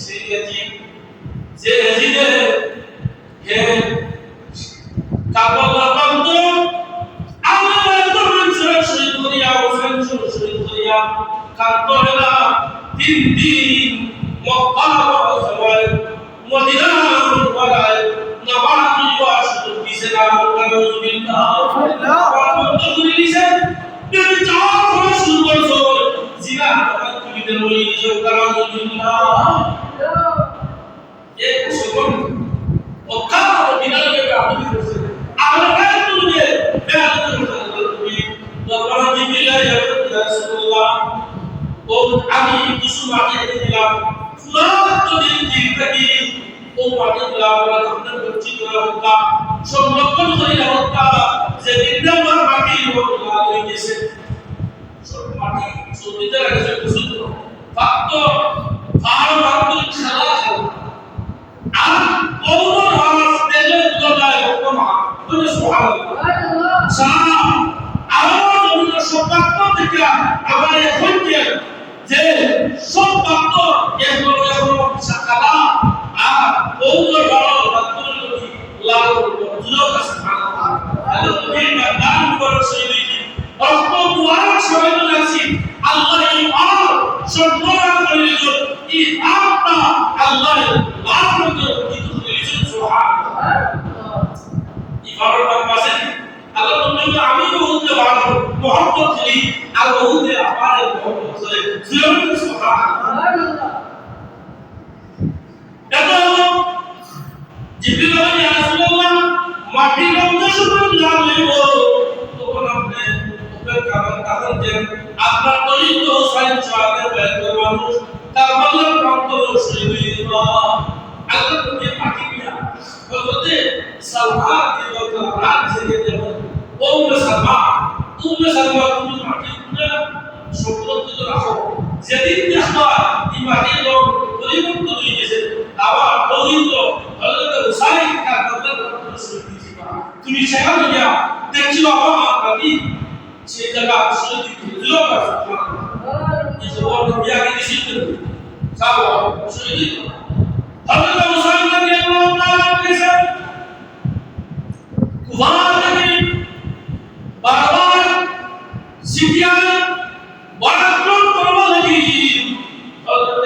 সেই এসিড যে এসিডে হে কাবালা বন্ধ আল্লাহ তোমার শরীর করিয়া ওখান শরীর করিয়া কাতরেলা দিন মক্কা সবাই মদিনা ওয়ালায় নবাতি ওয়াসু বিসলাম আলহামদুলিল্লাহ আলহামদুলিল্লাহ তুমি চাও করে শুরু করছো জিনা তুমি দেন ওই যে আলহামদুলিল্লাহ এক সেকেন্ড মক্কা মদিনা কে আপনি করছেন আমরা কাজ করবে বেয়াদ করবে দরবার জিবিলা ইয়া রাসূলুল্লাহ ও আমি কিছু মাটি দিলাম পুরো দিন জিন্দগি ও মাটি দিলাম আপনাদের বঞ্চি করা হোক সংরক্ষণ করে হোক যে দিনবার মাটি হোক হয়ে গেছে সব মাটি সুবিধা আছে কিছু ফাক্ত আর মাটি খেলা আর কোন আওয়াজ দিলে দলায় হুকুম বলে সুবহানাল্লাহ সারা আওয়াজ হলো সবাত্ত থেকে আবার এখন যে সব বাক্য এগুলো সাকালা আর ওগুলো বড় বাক্যগুলো লাল জুলক সুবহানাল্লাহ আল্লাহ দান করে সেই রক্ত মুবারক সবাই আছে আল্লাহ এই আর সম্মান করে এই আপনা আল্লাহ লাভ করে দিতে সুবহানাল্লাহ ইবারত পাশে আল্লাহ তুমি আমি বলতে পারবো মোহাম্মদ করি আর বলতে আমার মোহাম্মদ করে জিরো সুবহানাল্লাহ এটা জিবরিল ইয়া রাসূলুল্লাহ মাটি রংটা শুধু লাগলেও তখন আপনি ওপেন কারণ কারণ যে আপনার তৈরি তো সাইন চাতে বের মানুষ তার বললাম প্রাপ্ত শ্রীবা আল্লাহ তুমি মাটি দিয়া বলতে সালহা দিয়ে বলতে রাত জেগে দেব ওমে সালমা তুমি মাটি দিয়া সত্যি রাখো যেদিন দেখবা এই মাটির রং পরিবর্তন হয়ে গেছে আবার পবিত্র হযরত হুসাইন কা বদল তুমি সেখানে গিয়া দেখছো আমার নবী সেই জায়গা শহীদ দিল এই যে ওর বিয়া কে দিছিল সব শহীদ হযরত হুসাইন রাদিয়াল্লাহু তাআলা কেসে কুফার থেকে বারবার সিরিয়ায় বড়াক্রম করব লাগি হযরত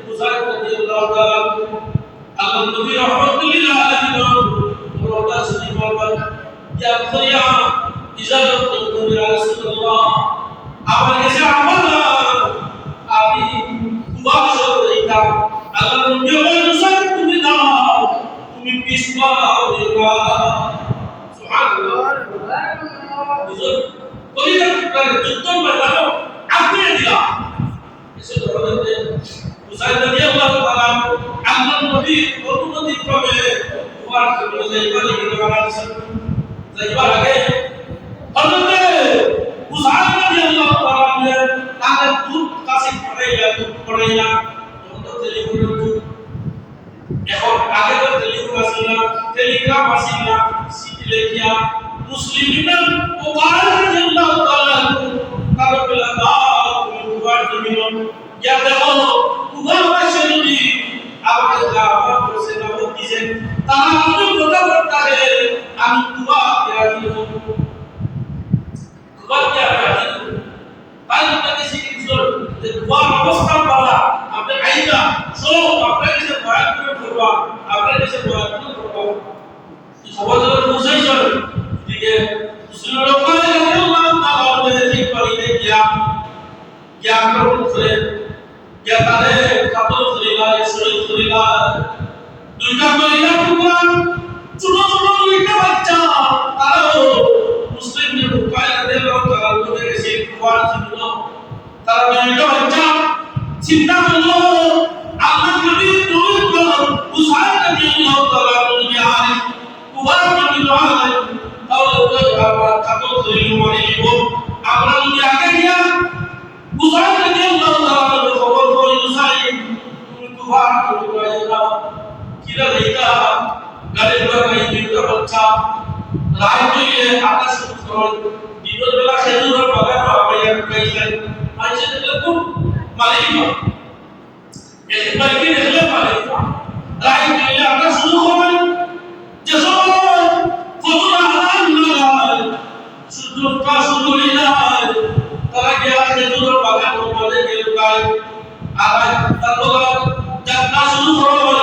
হুসাইন রাদিয়াল্লাহু তাআলা আল্লাহ নবী রাহমাতুল্লাহ আলাইহি ওয়া সাল্লাম ইয়া খুরিয়া ইজাজত করুন ইয়া রাসূলুল্লাহ আমার কাছে আমলা আমি কুবাশর এইটা আল্লাহ নবী বলেছেন তুমি দাও তুমি পিছপা হইবা সুবহানাল্লাহ ইজত কলিজা করে যুদ্ধ বাজাও আপনি দিলা এসে ধরতে হুসাইন রাদিয়াল্লাহু তাআলা আল্লাহ নবী অনুমতি ক্রমে কুবার থেকে যাইবার লাগি যাইবার আগে হযরত হুসাইন রাদিয়াল্লাহু তাআলা তার দুধ কাছে পড়াইয়া তখন টেলিফোন এখন আগে তো টেলিফোন আসিল না টেলিগ্রাম আসিল না চিঠি লেখিয়া মুসলিমিনা কুবার রাদিয়াল্লাহু তাআলা তার বলা দাও তুমি কুবার জমিন ইয়া দেখো কুবার বাসী যদি আমাকে দাওয়াত করছে না বলছে তারা আমি কথা বলতে আমি কুবার রাজি হব কুবার রাজি হব তাই তাকে শিখিয়েছিল যে কুবার অবস্থা পালা আপনি আইনা সব আপনার কাছে বয়ান করে করবা আপনার কাছে বয়ান করে করবা সবাই বুঝাইছেন দিকে মুসলিম লোকরা আল্লাহ তাআলা বলে ঠিক করে গিয়া জ্ঞান করে গিয়া তারে কাতল করিলা শরীর করিলা দুইটা করিলা কুরআন ছোট ছোট দুইটা বাচ্চা তারাও মুসলিমদের উপায় দেওয়া তারা বলে গেছে কুরআন ছিল তারা দুইটা বাচ্চা চিন্তা করলো আল্লাহ নবী পবিত্র হুসাইন রাদিয়াল্লাহু তাআলা বলেন কুরআন নবী তাহলে আমরা খাতো ধরে মরে নিব আমরা যদি আগে গিয়া উসাইদ রাদিয়াল্লাহু তাআলা খবর করি উসাইদ তুমি কুফার করে না কিরা দেইতা গাড়ি ঘোড়া নাই দুইটা বাচ্চা রাত হইলে আকাশ সময় দিনের বেলা খেজুরের বাগান হবে কাইলেন আইছে দেখলে খুব মালিক একবার কি দেখলে মালিক রাত হইলে আকাশ শুরু হবে যে সময় ফজর আযান লাগায় সূর্য পাশ হয়ে যায় তারা গিয়া খেজুরের বাগান বলে গেল গায় আর তারপর যাত্রা শুরু হবে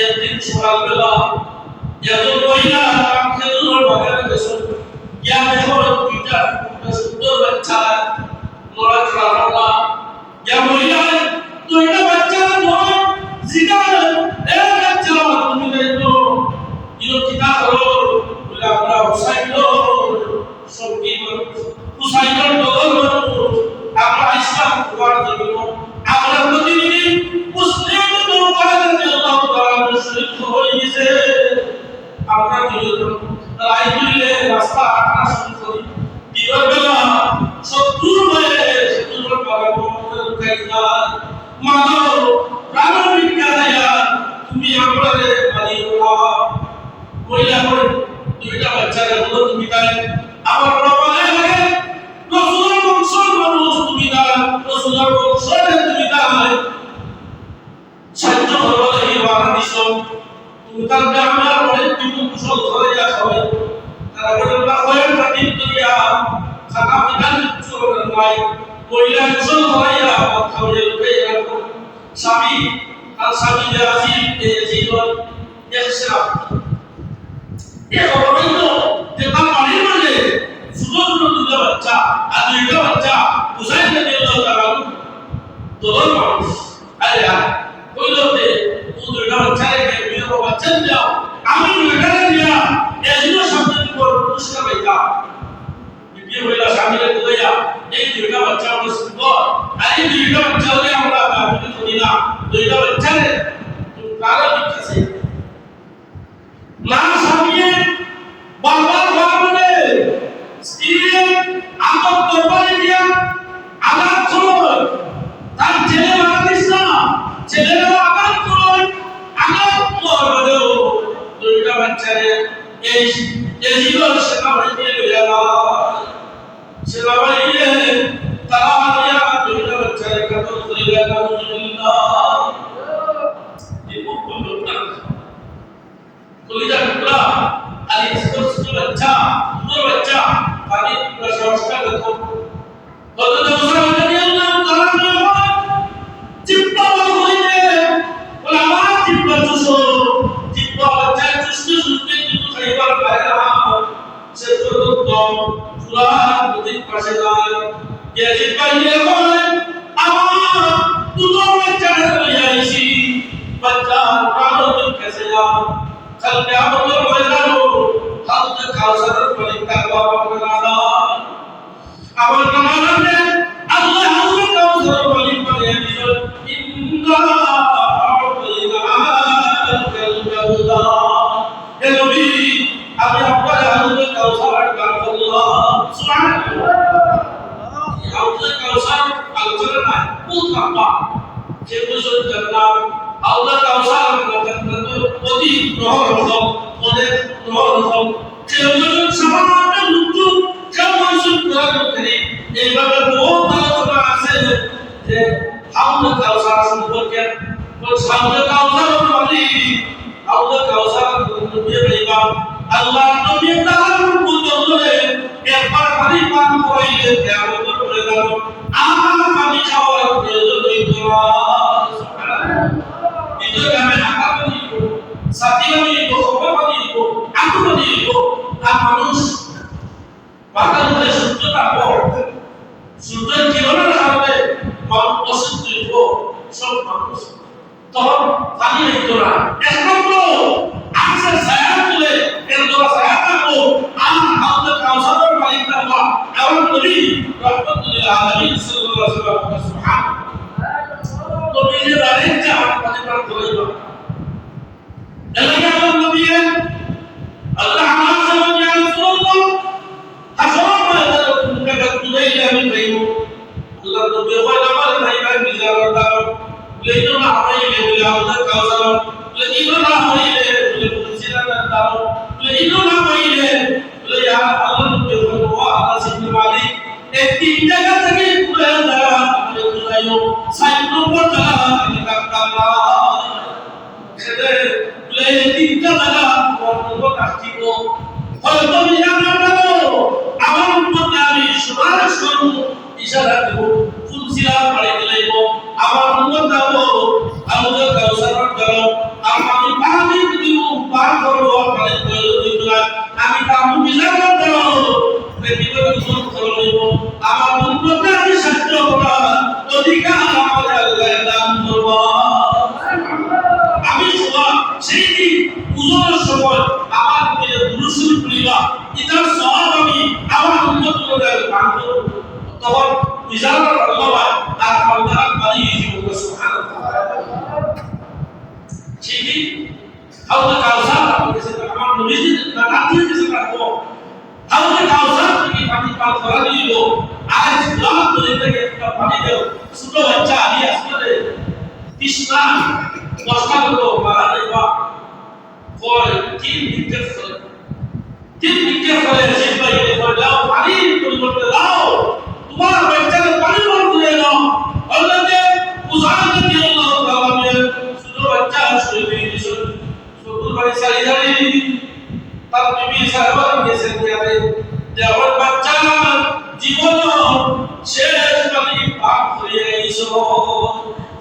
একদিন সকালবেলা একজন মহিলা খেজুরের বাগানে গেছেন গিয়া দেখো দুইটা সুন্দর বাচ্চা লড়াচড়া করলা গিয়া মহিলা দুইটা বাচ্চা নয় জিগায় এ বাচ্চা তুমি দেখো ইলো কিতা করো বলে আমরা হুসাইন সঙ্গী হুসাইনের দল আমরা ইসলাম করার জন্য আমরা প্রতিদিন মুসলিম দরবারে আল্লাহ তাআলা মুশরিক হয়ে গেছে আমরা কি রাইলে রাস্তা হাঁটা শুরু করি দিনের বেলা শত্রুর ভয়ে শত্রুর বাগানের কাইনা মানব প্রাণ ভিক্ষা দেয়া তুমি আমারে মারিও কইলা করে দুইটা বাচ্চারে বলো তুমি তাই আমার প্রমাণে লাগে রাসূলের বংশের মানুষ তুমি না রাসূলের বংশের তুমি তাই সত্য হলো এই বাংলাদেশ তুমি তার গ্রামের অনেক কিছু কুশল করে যা সবাই তারা বলে না হয় প্রতিদিন দুনিয়া খানা বিধান চলে নাই কইলা কুশল হইয়া কথা বলে এরকম স্বামী আর স্বামী যে আজি এই জীবন একসা এক অবৈধ যে তার বাড়ির মাঝে সুন্দর দুটো বাচ্চা আর দুইটা বাচ্চা হুসাইন রাদিয়াল্লাহু তাআলা দোল মানুষ আরে কইলতে ও দুইটা বাচ্চা রেখে বিয়ে বাচ্চা দাও আমি দুইটা দিয়া এজন্য শব্দের উপর পুরস্কার পাইতা বিয়ে হইলা স্বামীরে দিয়া এই দুইটা বাচ্চা আমরা সুন্দর আর এই দুইটা বাচ্চা হলে আমরা আমি করি না দুইটা বাচ্চা রে তুমি কারো দিচ্ছে না স্বামীয়ে বারবার ভাবলে স্ত্রী আদর দরবারে দিয়া আঘাত করো তার ছেলে মারিস না ছেলেরা আঘাত করো আঘাত করো দুইটা বাচ্চারে এই জীবন সেবা হইতে লইয়া সেবা হইলে তারা দিয়া দুইটা বাচ্চারে কত করিলা আলহামদুলিল্লাহ এই খুব বড় কলিজা টুকরা আলী ছোট বাচ্চা সুন্দর বাচ্চা পানি পুরো সংস্কার দেখো হযরত মুসা রাদিয়াল্লাহু তাআলা জিব্বা হইতে বলে আমার জিব্বা চুষো জিব্বা বাচ্চা চুষতে চুষতে কিন্তু খাইবার পারে না সে তো পুরা নদীর পাশে যায় যে জিব্বা নিয়ে বলে আমার দুটো বাচ্চা লইয়া আইছি বাচ্চা প্রাণ কেসে যা कल क़यामत में मैदानो हद काउसर पानी का बाबा बनाना अमल बनाना ने अल्लाह हद काउसर पानी पानी दियो इन्ना अअतिना कल कौदा हे नबी अभी आपका हद काउसर का अल्लाह सुभान अल्लाह हद काउसर अलचर ना पूरा যে বুঝুন জান্নাত আল্লাহ কাউসার জান্নাত অতি রহমত অনেক রহমত যে বুঝুন সামান্য লুটু কেমন সুন্দর করে এইভাবে বহুত আলোচনা আছে যে আল্লাহ কাউসার সম্পর্কে কোন সামনে কাউসার বলি আল্লাহ কাউসার নবী ইমাম আল্লাহ নবী তাআলা বলে একবার পানি পান করাইলে কিয়ামত করে দাও আর পানি খাওয়ার প্রয়োজন হইতো না সাথীরা নিব খবর নিব আগুন নিব আর মানুষ বাতাস হয়ে সূর্য তাপ সূর্যের কিরণের কারণে মানুষ অসুস্থ হইব সব মানুষ তখন পানি হইত না একমাত্র আকাশের ছায়া তুলে এর দ্বারা ছায়া থাকবো আর আমাদের কাউসারের মালিক থাকবা এমন নবী রহমতুল্লাহ আলামিন সাল্লাল্লাহু আলাইহি ওয়াসাল্লাম সুবহানাল্লাহ তো নিজে দাঁড়িয়ে যা পানি পান করাইবা এলাকা নবী আল্লাহ আমাকে বলেন ইয়া রাসূলুল্লাহ আমি খাইব আল্লাহ নবী কয় আমার ভাই ভাই বিজার দাও লেইনো না হইলে বলে আল্লাহ কাউসার লেইনো না হইলে বলে বুঝিরা দাও লেইনো না হইলে বলে ইয়া আল্লাহ নবী কয় ওয়া আল্লাহ সিদ্ধ মালিক এই তিন জায়গা থেকে পুরো দাও আমি বুঝাইও 60 নম্বর জায়গা আমি কাটতাম না সেটা বলে তিনটা জায়গা বন্ধ কাটতিব হয়তো বিজার দাও আমার উম্মত আমি সুপারিশ করব ইশারা দেব ফুলসিরা পড়ে দিলাইব আমার উম্মত দাও আল্লাহ কাউসার দাও আমি পানি দিব পার করব পানি কইল দিলা আমি কামু বিজার দাও প্রতিবার গুণ করব আমার উম্মত আমি সত্য করা অধিকার আমার আল্লাহ দান করব আমি সুবহান সেই দিন উজোর সময় আমার উপরে দুরুদ পড়িবা ইতার সওয়াব আমি আমার উম্মতদের দান করব তখন বিজার আল্লাহ তার বান্দারা পানি দিব সুবহানাল্লাহ সেই দিন হাউজে কাউসার আমার নবীজি নাতি কিছু রাখবো হাউজে কাউসার থেকে পানি পান করা দিব আজ লাখ থেকে একটা পানি দেও ছোট বাচ্চা আলী আসলে তৃষ্ণা দশটা লোক মারা যাইবা কয় 3 মিনিট পরে জিব্বাই বলে দাও পানি পরিবর্তে দাও তোমার বাচ্চাকে পানি বলতে দাও আল্লাহকে উজাড় দিয়ে আল্লাহ তাআলা ছোট বাচ্চা শুয়ে দিয়েছে ছোট বাচ্চা ইদারি তার বিবি সাহেবা গেছে যাবে যেমন বাচ্চা জীবন শেষ পানি পাক হয়ে আইছো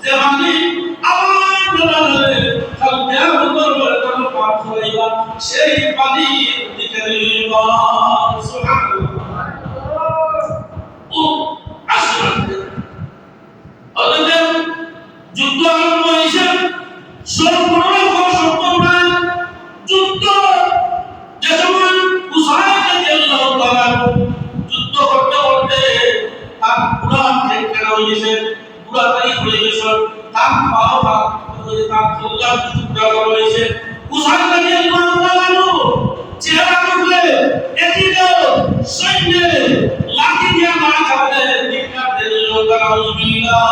যে পানি আমার দলালে কালকে আমর বলে কোন পাক হইবা সেই পানি দিকরিবা সুবহানাল্লাহ ও আসমান আল্লাহ যুদ্ধ আরম্ভ হইছে সম্পূর্ণ যুদ্ধ যে সময় উসাইদ রাদিয়াল্লাহু তাআলা যুদ্ধ করতে করতে তার পুরা ঠেকানো হয়েছে পুরা তারিখ হয়ে গেছে তার পাও ভাগ তার খোলা যুদ্ধ হয়েছে উসাইদ রাদিয়াল্লাহু তাআলা চেহারা দেখলে এদিকে সৈন্য লাঠি দিয়ে মারা খাবে নিকাত দিল তাআউযুবিল্লাহ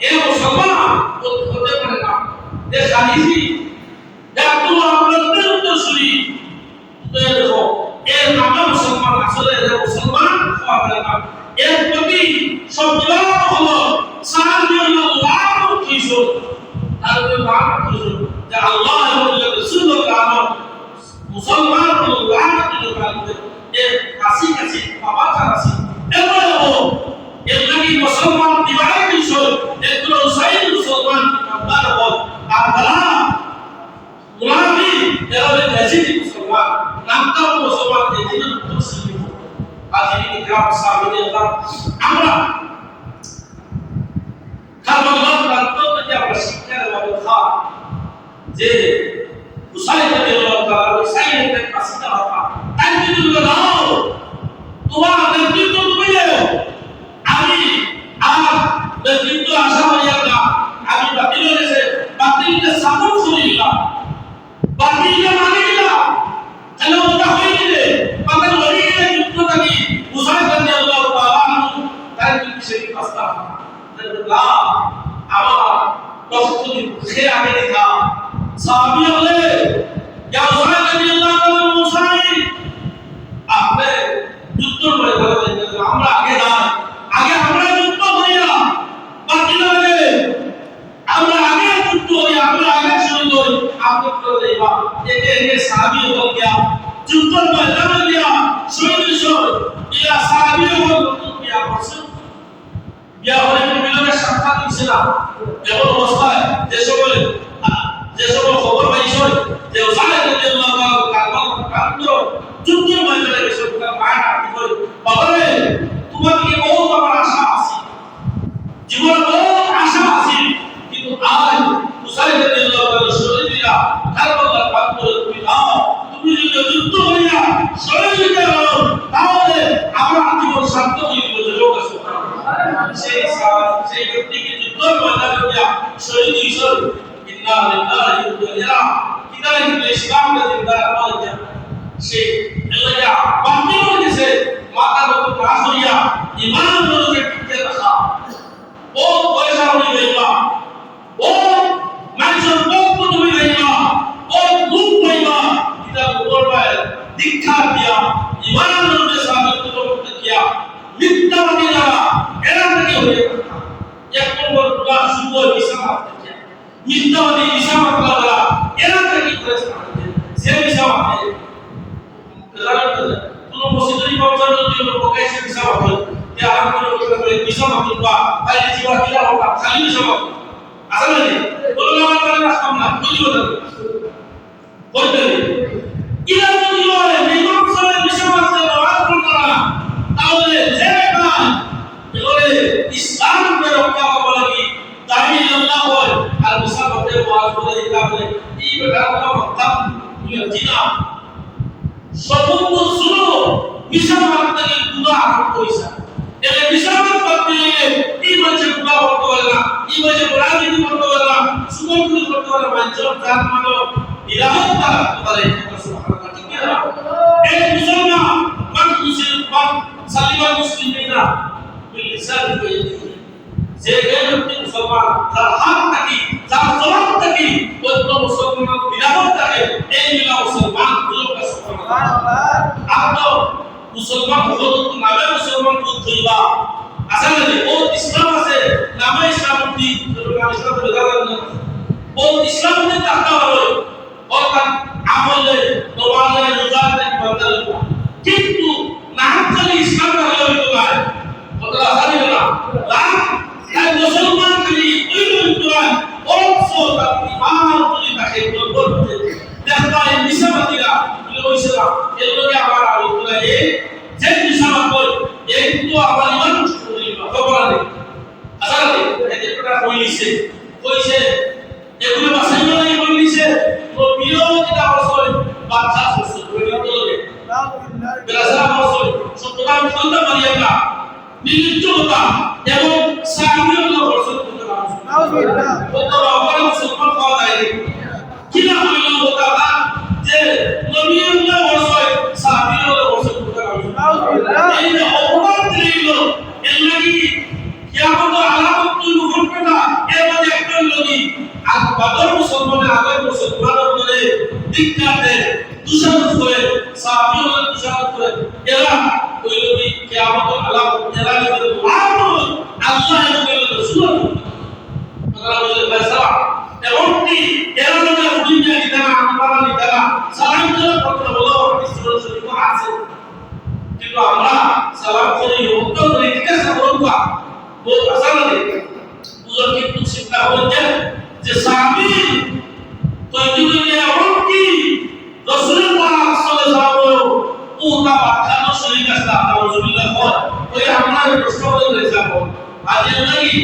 এ মুসলমান হতে পারে না এ খালিজি একটু আপনাদের উত্তরসূরি দেখো এর নামে মুসলমান আসলে এর মুসলমান হওয়া যায় না এর প্রতি সবজন হলো সাল্লাল্লাহু কিশোর আর নাম কিশোর যে আল্লাহ এবং রাসূলুল্লাহ মুসলমান আল্লাহ দিল কালকে এর কাছে কাছে বাবা কাছে এবারে এর লাগি মুসলমান দিবাই কিশোর একটু সাইদ মুসলমান আপনার বল আপনারা মুলামি এরাবে দেশি মুসলমান নামটা মুসলমান এদিন মুসলিম আজিনি গ্রাম সামনে আমরা কারবালার প্রান্ত থেকে আমরা শিক্ষার ব্যবস্থা যে উসাইদ রাদিয়াল্লাহু তাআলা উসাইদের কাছে যাওয়া তাই যদি দাও তোমার নেতৃত্ব তুমি দেও আমি আর নেতৃত্ব আশা হইয়া না আমি বাতিল হয়েছে বাতিলকে সাপোর্ট করিলাম বাতিলকে মানি নিলাম তাহলে ওটা হয়ে গেলে বাতিল হয়ে গেলে যুদ্ধ থাকি উসাইদ রাদিয়াল্লাহু তাআলা তাই কিন্তু সেই রাস্তা না আমার প্রস্তুতি সে আগে দেখা সাহাবী বলে ইয়া উসাইদ রাদিয়াল্লাহু তাআলা উসাইদ আপনি যুদ্ধ করে বলেন আমরা আগে যাই আগে আমরা যুদ্ধ করিয়া বাতিল হয়ে আমরা আগে যুদ্ধ হই আমরা আগে শহীদ হই আপনি করে দেবা একে একে সাহাবী হল গিয়া যুদ্ধ ময়দানে গিয়া শহীদ শহীদ ইয়া সাহাবী হল গিয়া করছে গিয়া হলে মিলনের সাক্ষাৎ দিছে না এমন অবস্থায় যে সকল খবর পাইছো যে উসাইদ রাদিয়াল্লাহু তাআলা কারবালার প্রান্ত যুদ্ধের ময়দানে গেছে তার মায়ের হাতে করে বাবারে তোমার কি বহুত আমার আশা আছে জীবনে বহুত আশা আছে কিন্তু আজ উসাইদ রাদিয়াল্লাহু তাআলা শহীদরা কারবালার প্রান্ত তুমি নাও তুমি যদি যুদ্ধ হইয়া শহীদ হও তাহলে আমার জীবন সার্থক হয়ে যাবে লোক সুবহানাল্লাহ সেই ব্যক্তিকে যুদ্ধের ময়দানে গিয়া শহীদ হিসেবে ইন্না লিল্লাহি ওয়া ইন্না ইলাইহি রাজিউন ইসলামকে জিন্দা রাখা সেই এলাকা বাকি মাথা মতো ক্লাস হইয়া ইমান রোজে টিকে রাখা ও পয়সা হই গইবা ও মানুষের পক্ষ তুমি গইবা ও দুঃখ হইবা এটা করবায় দীক্ষা দিয়া ইমান রোজে সাবিত করতে কিয়া মিথ্যাবাদী যারা এরা থেকে হয়ে এক নম্বর ক্লাস শুরু হয় ইসলাম থেকে মিথ্যাবাদী ইসলাম যারা এরা থেকে করেছে সে ইসলাম কোন মসজিদের ইমামদের যদি লোক কাইছে ইসলাম হয় যে আর কোন ইসলাম বা ভাই জীবা কিলা হোক খালি ইসলাম আসলে বললাম আমার রাস্তা না বুঝি বলেন বলতে ইলা যদি হয় ইমাম সাহেব ইসলাম আছে আওয়াজ করতে না তাহলে যে কাজ এগুলো ইসলামকে রক্ষা করা লাগি দাবি আল্লাহ হয় আর মুসলমানদের ওয়াজ করে দিতে হবে এই বেটা মক্কা জিনা সমস্ত শুনো মিশামাত থেকে গুনাহ আরম্ভ হইছে এলে মিশামাত করতে গেলে এই মাঝে গুনাহ করতে পারে না এই মাঝে রাজনীতি করতে পারে না সুগন্ধি করতে পারে মাঝে জাত মানো নিরাপদ করতে পারে সুবহানাল্লাহ ঠিক না এই মুসলমান মান মুসলমান সালিমান মুসলিমিনা বিলিসান ওয়াইদি যে ব্যক্তি মুসলমান তার হাত থাকি তার জবান থাকি অন্য মুসলমান নিরাপদ থাকে এই মিলা মুসলমান গুলোকে সুবহানাল্লাহ আপনি মুসলমান হলো তো নামে মুসলমান তো থইবা আসলে ও ইসলাম আছে নামে ইসলাম দি নামে ইসলাম বেদারান ও ইসলাম নে তাকা হলো ও তার আমলে দোয়ালে রোজাতে বদল কিন্তু নাম খালি ইসলাম হলো না কথা আসলে না এই মুসলমান খালি ওই লোকজন অবশ্য তার ইমান যদি তাকে করতে দেখবা এই মিশাবাদীরা ইসলাম এগুলোকে আবার আলোচনা এই যে মিশাবাদ বল এইগুলো আবার ইমান নষ্ট করে দিল খবর নেই আসলে এটা কইছে এগুলো বাসাই নাই বলিছে তো বিরোধিতা অবশ্যই বাচ্চা সুস্থ করে দিতে হবে বেলাসা অবশ্যই সুতরাং সন্তান মারিয়াকা নির্লজ্জতা এবং সামিউল্লাহ বর্ষণ করতে পারছে নাউজুবিল্লাহ ওটা আবার মুসলমান পাওয়া যায় কি না হইলো ওটা যে নবীউল্লাহ বর্ষয় সামিউল্লাহ বর্ষণ করতে পারছে নাউজুবিল্লাহ এই যে অপবাদ দিল এর লাগি কিয়ামত আলামত তুই ঘটনা এর মধ্যে একটা লগি আর বদর মুসলমানের আগে মুসলমান করে দীক্ষাতে দুশারত করে সামিউল্লাহ দুশারত করে এরা ওই লগি কিয়ামত আলামত এরা যদি আল্লাহ এবং রাসূল তাআলা বলে ফয়সালা এমনকি এরা যদি দুনিয়া দিনা আমরা দিনা সালাম করে করতে বলো ইসলাম শরীফ আছে কিন্তু আমরা সালাম করে উত্তর করে ঠিক আছে বলবা ও আসলে বুঝল কিন্তু চিন্তা হচ্ছে যে সাহাবী তো দুনিয়া এমনকি রাসূলুল্লাহ সাল্লাল্লাহু আলাইহি ওয়াসাল্লাম ও তা বাখানো শরীফ আছে আউযুবিল্লাহ ওই আমরা প্রশ্ন করে যাব আজ লাগি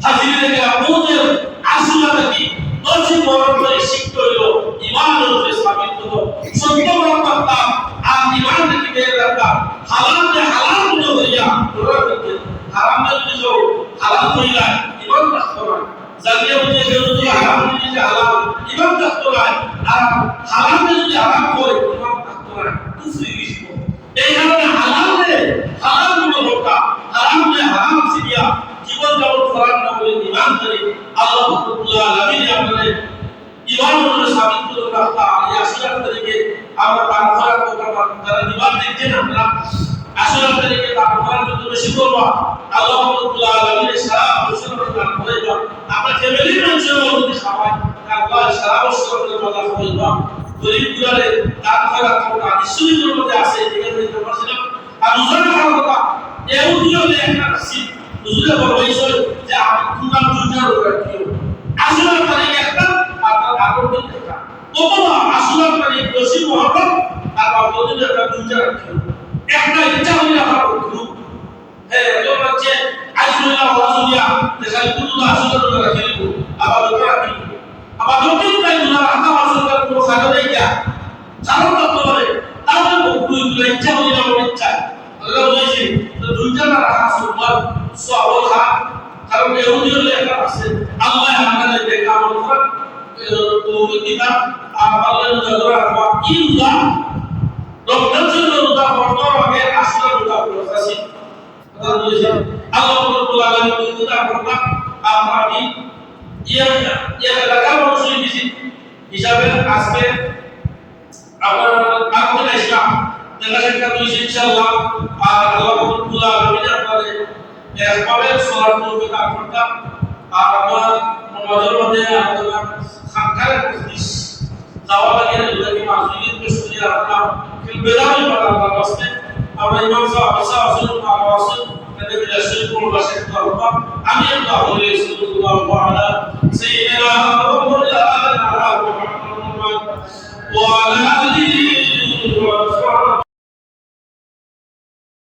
হাজিরে আবুদের আসলে কি নজি বরকতে শিক্ষা হলো ইমানের উপরে সাবিত হলো সত্য বরকতা আর ইমান থেকে রাখা হালাল গুলো হইয়া ওরা করতে হারাম যদি হালাল হইলা ইমান রাখতে পারে জানিয়ে বুঝে যদি হারাম যদি হালাল ইমান রাখতে পারে আর হালাল যদি হারাম হয় ইমান রাখতে পারে কুফরি বিষ্ণু এই কারণে হালাল গুলো হতা হারাম সিরিয়া জীবন যাপন করার না বলে ইমান করে আল্লাহ রাব্বুল আলামিন আমাদের ইমানের সাবিত করে রাখা এই আশীর্বাদ থেকে আমরা দান করার কথা যারা ইমান দেখছেন আমরা আশীর্বাদ থেকে দান করার জন্য বেশি করব আল্লাহ রাব্বুল আলামিন সারা বছর দান করে দাও আমরা ফ্যামিলি মেম্বারও যদি সবাই আল্লাহ সারা বছর দান করে দাও গরিব গুলারে দান করার কথা নিশ্চয়ই মধ্যে আছে এখানে বলছিলাম আর উজান করার কথা এউদিও একটা রাশি বুঝলে বলছো যে আমি কুরআন দুইটা রাখিও আসলে মানে একটা আপনার আগর দিন একটা অথবা আসলে মানে বেশি মহব্বত আর বাবুদের একটা দুইটা রাখিও একটা ইচ্ছা হইলে আমার করু হ্যাঁ এগুলো হচ্ছে আইসুল্লাহ ওয়াজুলিয়া দেখাই কুরআন আসলে রাখিও আবার ওটা রাখিও আবার যতই তাই না রাখা আসলে কোনো কাজ নেই যা জানো তো বলে তাহলে বকুলগুলো ইচ্ছা হইলে আমার ইচ্ছা আল্লাহ বলেছে তো দুইটা রাখা সুবহান সুবহান কারণ ইহুদিদের লেখা আছে আল্লাহ আমাদের দেখা আমল তো কিতাব আমাদের জগরা বা ইনজা রক্তের জন্য রোজা ফরজ আগে আসলে রোজা আছি আল্লাহ রাব্বুল আলামিন কিন্তু আমরা আমি এলাকার মানুষই বেশি হিসাবে আজকে আপনার আমাদের ইসলাম দেখা হয়েছে ইনশাআল্লাহ আর আল্লাহ রাব্বুল আলামিন আপনাদের একভাবে সলাত তৌফিক করতাম আর আমার নামাজের মধ্যে আমরা খানকার প্রতিশ যাওয়া লাগে যদি মাসুলিয়ত পেশ করি আপনার ফিলবেদামি পারা আল্লাহ রাস্তে আমরা ইমাম সাহেব আসল আসল নবী রাসূল কোন বাসে করব আমি আল্লাহ সাল্লাল্লাহু আলাইহি ওয়া সাল্লাম সাইয়্যিদনা